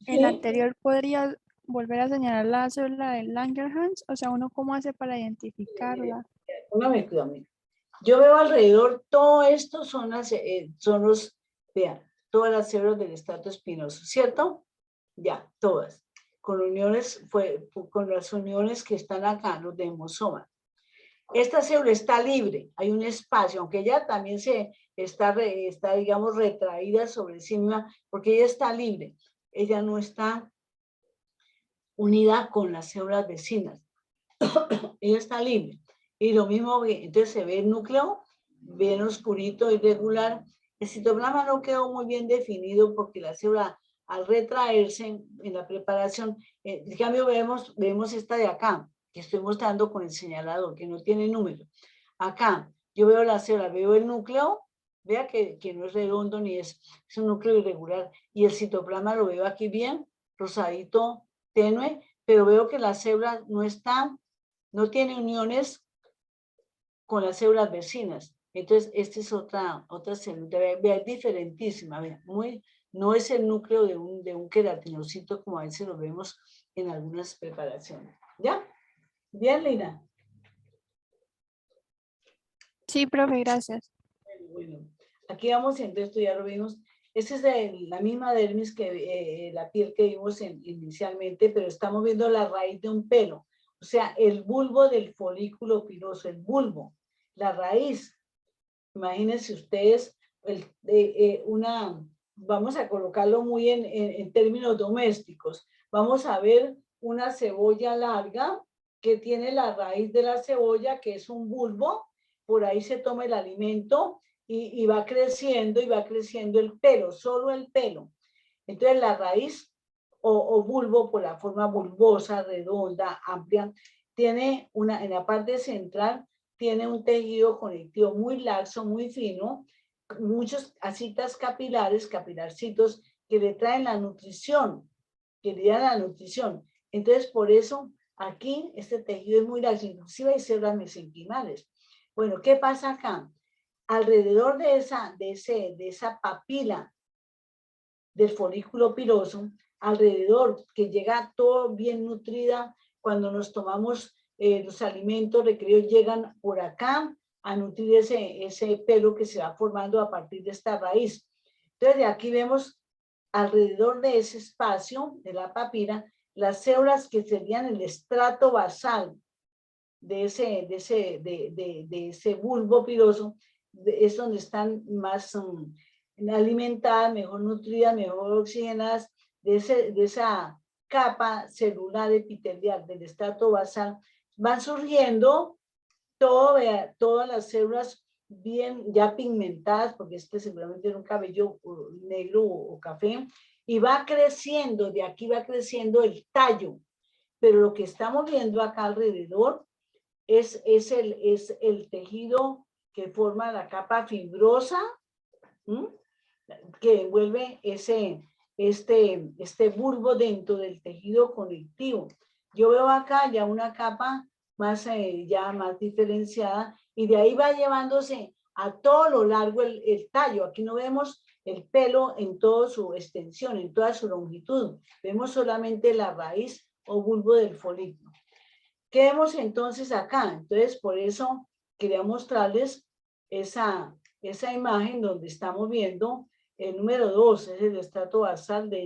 En la anterior podría volver a señalar la célula de Langerhans, o sea, ¿uno cómo hace para identificarla? Póngame cuidado, mira. Yo veo alrededor, todo esto son vean, todas las células del estrato espinoso, ¿cierto? Ya, todas. Con las uniones que están acá, los demosomas. Esta célula está libre, hay un espacio, aunque ella también está, digamos, retraída sobre sí misma, porque ella está libre. Ella no está unida con las células vecinas. Ella está libre. Y lo mismo, entonces se ve el núcleo bien oscurito, irregular. El citoplasma no quedó muy bien definido porque la célula, al retraerse en la preparación, en cambio vemos esta de acá, que estoy mostrando con el señalador, que no tiene número. Acá, yo veo la célula, veo el núcleo, vea que no es redondo ni es un núcleo irregular. Y el citoplasma lo veo aquí bien, rosadito, tenue, pero veo que la célula no tiene uniones con las células vecinas. Entonces, esta es otra célula, vea, es diferentísima, vea, no es el núcleo de un queratinocito como a veces lo vemos en algunas preparaciones. ¿Ya? Bien, Lina. Sí, profe, gracias. Bueno, aquí vamos, entonces esto ya lo vimos. Esta es la misma dermis que la piel que vimos inicialmente, pero estamos viendo la raíz de un pelo. O sea, el bulbo del folículo piloso, el bulbo, la raíz. Imagínense ustedes, vamos a colocarlo muy en términos domésticos. Vamos a ver una cebolla larga que tiene la raíz de la cebolla, que es un bulbo. Por ahí se toma el alimento y va creciendo el pelo, solo el pelo. Entonces la raíz o bulbo, por la forma bulbosa, redonda, amplia, tiene en la parte central, tiene un tejido conectivo muy laxo, muy fino, muchos asitas capilares, capilarcitos, que le traen la nutrición, que le dan la nutrición. Entonces, por eso, aquí este tejido es muy laxo, inclusive hay células mesenquimales. Bueno, ¿qué pasa acá? Alrededor de esa papila del folículo piloso, alrededor, que llega todo bien nutrida, cuando nos tomamos los alimentos requeridos, llegan por acá a nutrir ese pelo que se va formando a partir de esta raíz. Entonces, de aquí vemos alrededor de ese espacio de la papila, las células que serían el estrato basal de ese bulbo piloso, es donde están más alimentadas, mejor nutridas, mejor oxigenadas, de esa capa celular epitelial del estrato basal, van surgiendo todas las células bien ya pigmentadas, porque seguramente tiene un cabello negro o café, y va creciendo, de aquí va creciendo el tallo, pero lo que estamos viendo acá alrededor es el tejido que forma la capa fibrosa, que envuelve este bulbo dentro del tejido conectivo. Yo veo acá ya una capa más, ya más diferenciada, y de ahí va llevándose a todo lo largo el tallo. Aquí no vemos el pelo en toda su extensión, en toda su longitud. Vemos solamente la raíz o bulbo del folículo. ¿Qué vemos entonces acá? Entonces, por eso quería mostrarles esa imagen donde estamos viendo el número 2, es el estrato basal de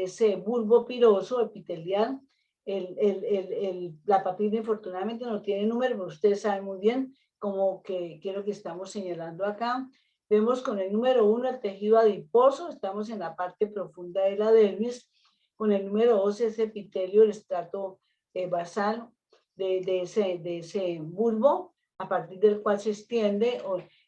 ese bulbo piloso epitelial. La papila infortunadamente no tiene número, pero ustedes saben muy bien como que es lo que estamos señalando acá. Vemos con el número 1 el tejido adiposo, estamos en la parte profunda de la dermis. Con el número 2 ese epitelio, el estrato basal de ese bulbo, a partir del cual se extiende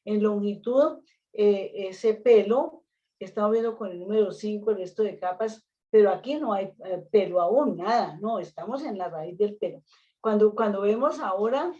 en longitud ese pelo. Estamos viendo con el número 5 el resto de capas, pero aquí no hay pelo aún, nada, no, estamos en la raíz del pelo. Cuando vemos ahora,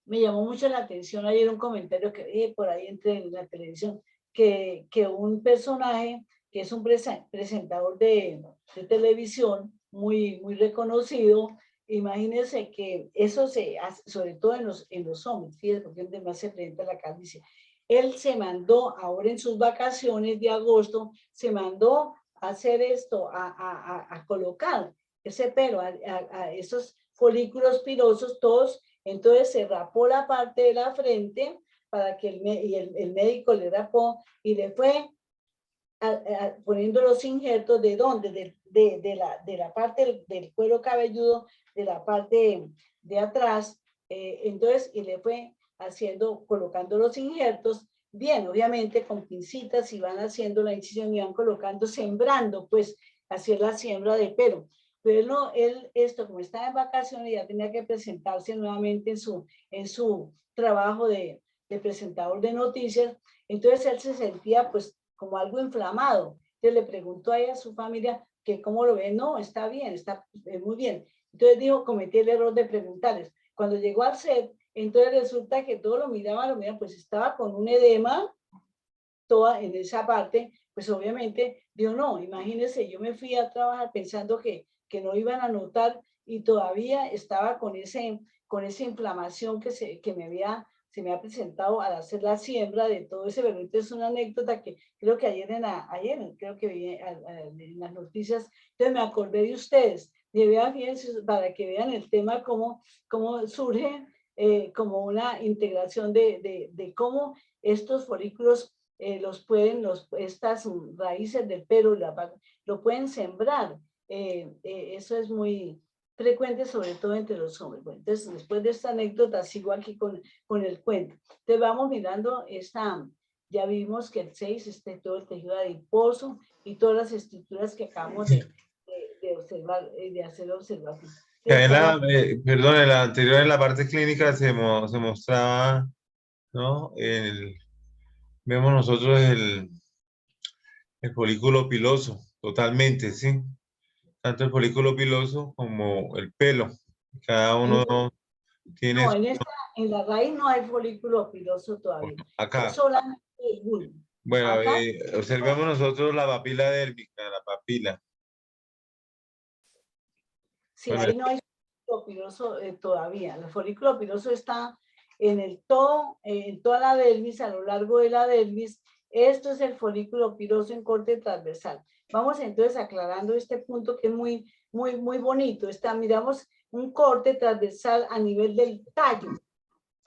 me llamó mucho la atención ayer un comentario que vi por ahí en la televisión, que un personaje que es un presentador de televisión muy reconocido, imagínense que eso se hace, sobre todo en los hombres, fíjense, porque es donde más se presenta la calvicie. Él se mandó, ahora en sus vacaciones de agosto, se mandó a hacer esto, a colocar ese pelo, a esos folículos pilosos, todos. Entonces se rapó la parte de la frente para que el médico le rapó y le fue poniendo los injertos de dónde, de la parte del cuero cabelludo, de la parte de atrás, entonces, y le fue colocando los injertos, bien, obviamente con pincitas, y van haciendo la incisión y van colocando, sembrando, pues, así es la siembra de pelo. Pero esto, como estaba en vacaciones, ya tenía que presentarse nuevamente en su trabajo de presentador de noticias, entonces él se sentía, pues, como algo inflamado. Entonces le preguntó a su familia que cómo lo ve. No, está bien, está muy bien. Entonces dijo, cometí el error de preguntarles. Cuando llegó al set, entonces resulta que todos lo miraban, pues estaba con un edema, toda en esa parte, pues obviamente, digo, no, imagínense, yo me fui a trabajar pensando que no iban a notar, y todavía estaba con esa inflamación que se me ha presentado al hacer la siembra de todo ese berrito. Es una anécdota que creo que ayer creo que vi en las noticias, entonces me acordé de ustedes, fíjense, para que vean el tema, cómo surge como una integración de cómo estos folículos estas raíces del pelo lo pueden sembrar. Eso es muy frecuente, sobre todo entre los hombres. Bueno, entonces, después de esta anécdota, sigo aquí con el cuento. Entonces, vamos mirando ya vimos que el 6 todo el tejido adiposo y todas las estructuras que acabamos de observar, de hacer observación. Perdón, en la anterior, en la parte clínica se mostraba, ¿no? Vemos nosotros el folículo piloso, totalmente, ¿sí? Tanto el folículo piloso como el pelo. Cada uno tiene... No, en la raíz no hay folículo piloso todavía. Acá. Es solamente el bulbo. Bueno, Acá, observemos nosotros la papila dérmica, la papila. sí, Bueno, ahí no hay folículo piloso todavía. El folículo piloso está en toda la dermis, a lo largo de la dermis. Esto es el folículo piloso en corte transversal. Vamos entonces aclarando este punto que es muy bonito. Miramos un corte transversal a nivel del tallo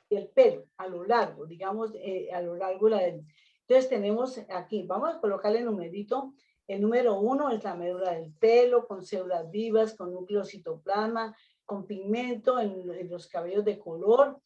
del pelo, a lo largo, digamos, a lo largo de la dermis. Entonces tenemos aquí, vamos a colocarle el numerito El número 1 es la médula del pelo, con células vivas, con núcleo citoplasma, con pigmento en los cabellos de color.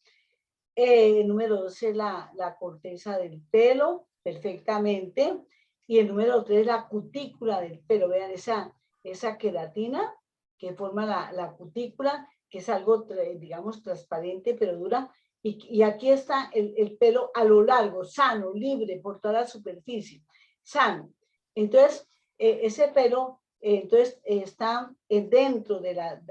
El número 2 es la corteza del pelo, perfectamente. Y el número 3 es la cutícula del pelo. Vean esa queratina que forma la cutícula, que es algo, digamos, transparente, pero dura. Y aquí está el pelo a lo largo, sano, libre, por toda la superficie, sano. Entonces, ese pelo entonces está dentro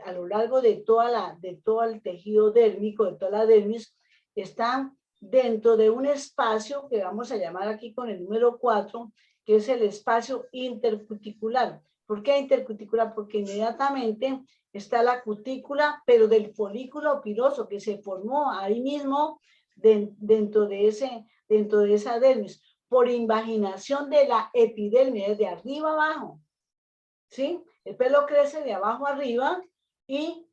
a lo largo de todo el tejido dérmico, de toda la dermis, está dentro de un espacio que vamos a llamar aquí con el número 4, que es el espacio intercuticular. ¿Por qué intercuticular? Porque inmediatamente está la cutícula, pero del folículo piloso que se formó ahí mismo dentro de esa dermis, por invaginación de la epidermis, de arriba abajo. ¿Sí? El pelo crece de abajo arriba y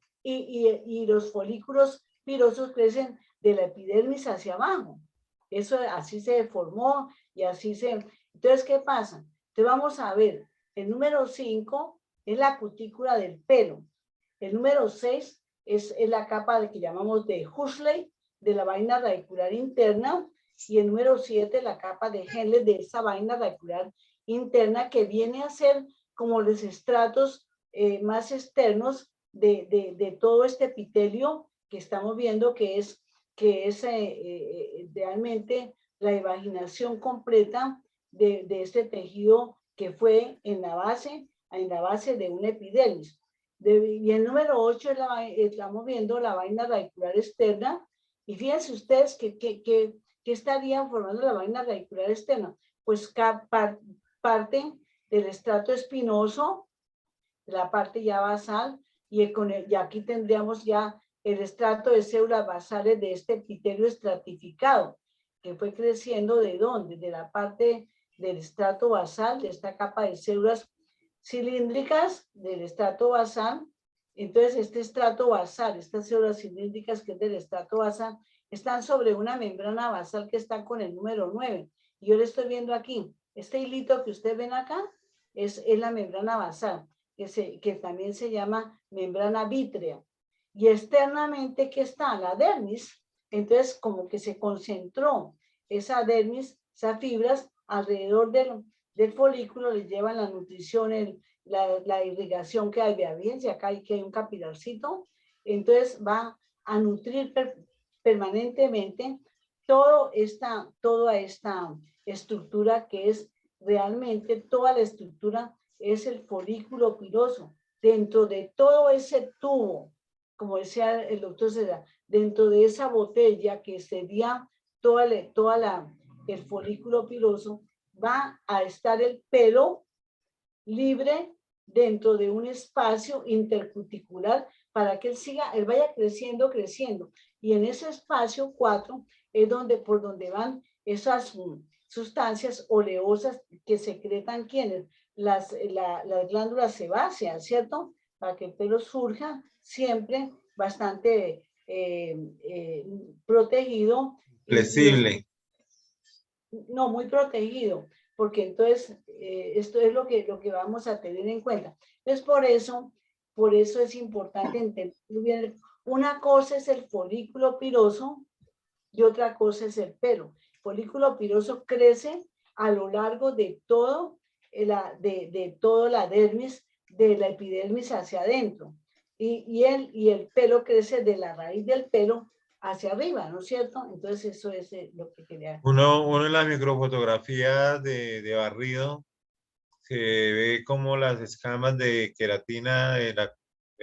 los folículos pilosos crecen de la epidermis hacia abajo. Eso así se formó y así se... Entonces, ¿qué pasa? Entonces vamos a ver, el número 5 es la cutícula del pelo. El número 6 es la capa que llamamos de Huxley, de la vaina radicular interna, y el número 7 la capa de Henle, de esa vaina radicular interna, que viene a ser como los estratos más externos de todo este epitelio que estamos viendo, que es realmente la invaginación completa de este tejido que fue en la base de una epidermis. Y el número 8 estamos viendo la vaina radicular externa. Y fíjense ustedes que estarían formando la vaina radicular externa. Pues parte del estrato espinoso, la parte ya basal, y aquí tendríamos ya el estrato de células basales de este epitelio estratificado, que fue creciendo ¿de dónde? De la parte del estrato basal, de esta capa de células cilíndricas del estrato basal. Entonces, este estrato basal, estas células cilíndricas que es del estrato basal, están sobre una membrana basal que está con el número 9. Y yo le estoy viendo aquí, este hilito que ustedes ven acá es la membrana basal, que también se llama membrana vítrea. Y externamente, ¿qué está? La dermis. Entonces, como que se concentró esa dermis, esas fibras alrededor del folículo, les llevan la nutrición, la irrigación que hay. Vea bien, si acá hay un capilarcito, entonces va a nutrir permanentemente toda esta estructura, que es realmente toda la estructura, es el folículo piloso. Dentro de todo ese tubo, como decía el doctor César, dentro de esa botella que sería el folículo piloso, va a estar el pelo libre dentro de un espacio intercuticular para que él vaya creciendo. Y en ese espacio 4 es por donde van esas sustancias oleosas que secretan ¿quiénes? Las glándulas sebáceas, ¿cierto? Para que el pelo surja siempre bastante protegido. Flexible. No, muy protegido, porque entonces esto es lo que vamos a tener en cuenta. Entonces, por eso es importante entender bien. Una cosa es el folículo piloso y otra cosa es el pelo. El folículo piloso crece a lo largo de toda la dermis, de la epidermis hacia adentro. Y el pelo crece de la raíz del pelo hacia arriba, ¿no es cierto? Entonces eso es lo que quería. Uno en las microfotografías de barrido se ve como las escamas de queratina de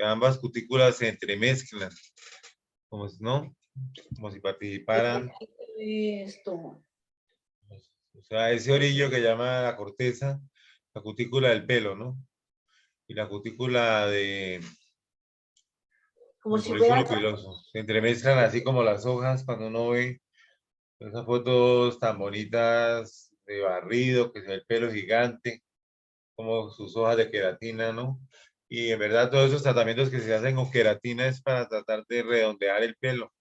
ambas cutículas se entremezclan, ¿no? Como si participaran. Esto. O sea, ese orillo que llama la corteza, la cutícula del pelo, ¿no? Y la cutícula del folículo piloso. Se entremezclan así como las hojas cuando uno ve esas fotos tan bonitas de barrido, que se ve el pelo gigante, como sus hojas de queratina, ¿no? Y en verdad todos esos tratamientos que se hacen con queratina es para tratar de redondear el pelo,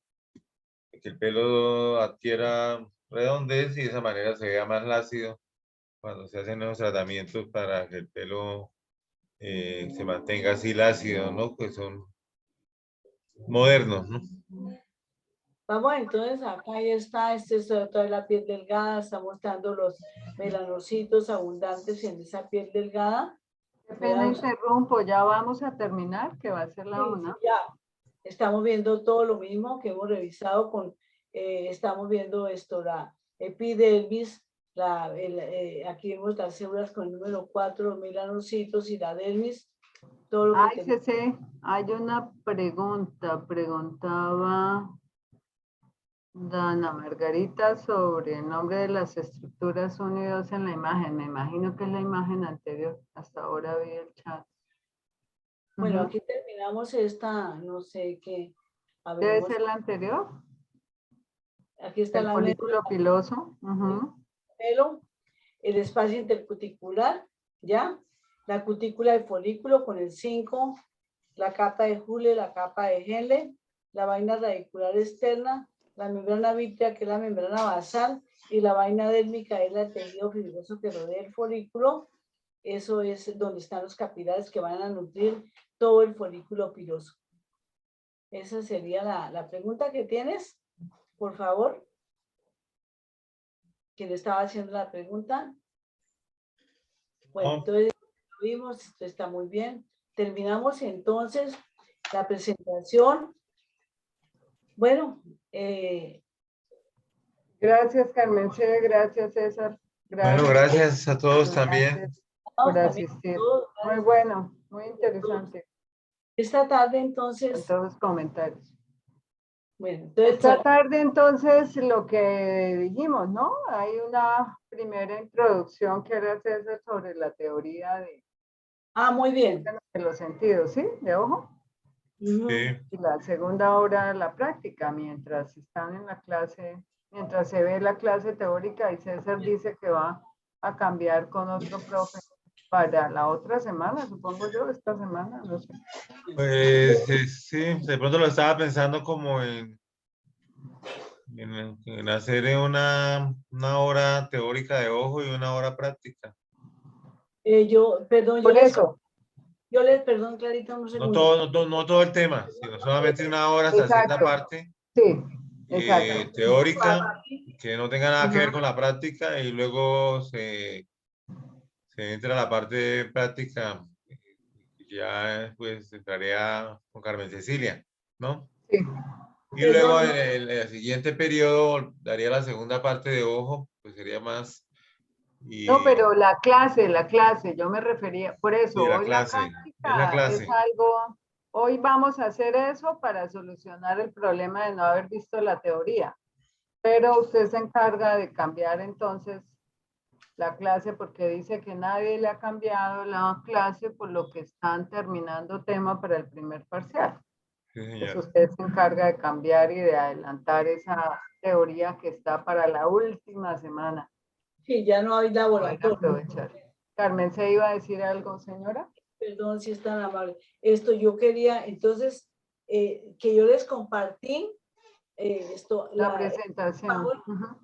que el pelo adquiera redondez y de esa manera se vea más lácido cuando se hacen los tratamientos para que el pelo se mantenga así lácido, ¿no? Pues son modernos, ¿no? Vamos entonces, acá ya está, este es toda la piel delgada, está mostrando los melanocitos abundantes en esa piel delgada. Qué pena Vean, interrumpo, ya vamos a terminar, que va a ser la sí, una. ya estamos viendo todo lo mismo que hemos revisado con, estamos viendo esto, la epidermis, aquí vemos las células con el número 4, los melanocitos y la dermis, todo lo que Ay, tenemos. Cece, hay una pregunta, preguntaba Dana Margarita sobre el nombre de las estructuras 1 y 2 en la imagen. Me imagino que es la imagen anterior. Hasta ahora vi el chat. Bueno, Ujú. aquí terminamos esta, no sé qué, a ver, Debe vamos- ser la anterior, aquí está el la folículo piloso. Ujú. pelo, el espacio intercuticular, ¿ya? La cutícula del folículo con el 5, la capa de Hule, la capa de Henle, la vaina radicular externa, la membrana vítrea, que es la membrana basal, y la vaina dérmica es el tejido fibroso que rodea el folículo. Eso es donde están los capilares que van a nutrir todo el folículo piloso. Esa sería la pregunta que tienes, por favor. ¿Quién estaba haciendo la pregunta? Bueno, No. entonces lo vimos, esto está muy bien. Terminamos entonces la presentación. Bueno, Gracias, Carmen C. Gracias, César. Bueno, gracias a todos también. Gracias por también asistir. todos, Muy gracias. bueno, muy interesante Esta tarde con entonces, todos los comentarios. bueno, entonces, Esta tarde entonces lo que dijimos, ¿no? Hay una primera introducción que hará César sobre la teoría muy bien. de los sentidos, ¿sí? De ojo. Ujú. Sí. Y la segunda hora la práctica, mientras están en la clase, mientras se ve la clase teórica y César dice que va a cambiar con otro profe para la otra semana, supongo yo, esta semana, no sé. Pues sí, de pronto lo estaba pensando como en hacer una hora teórica de ojo y una hora práctica. Perdón, Por eso, perdón, Clarita, un No segundo. todo, no todo el tema, sino solamente una hora hasta cierta exacto, parte sí, exacto. teórica que no tenga nada que ver Ujú. con la práctica y luego se entra a la parte práctica. Ya pues entraría con Carmen Cecilia, ¿no? Sí. Y luego en el siguiente periodo daría la segunda parte de ojo, pues sería más. No, Y pero la clase, yo me refería, por eso, la hoy la clase, es la práctica es clase. algo, hoy vamos a hacer eso para solucionar el problema de no haber visto la teoría, pero usted se encarga de cambiar entonces la clase porque dice que nadie le ha cambiado la clase por lo que están terminando tema para el primer parcial. Sí, Entonces señor. usted se encarga de cambiar y de adelantar esa teoría que está para la última semana. Sí, ya no hay Van a laboratorio. aprovechar. Carmen, ¿se iba a decir algo, señora? Perdón si es tan amable. Esto yo quería, entonces, que yo les compartí La presentación. Ujú.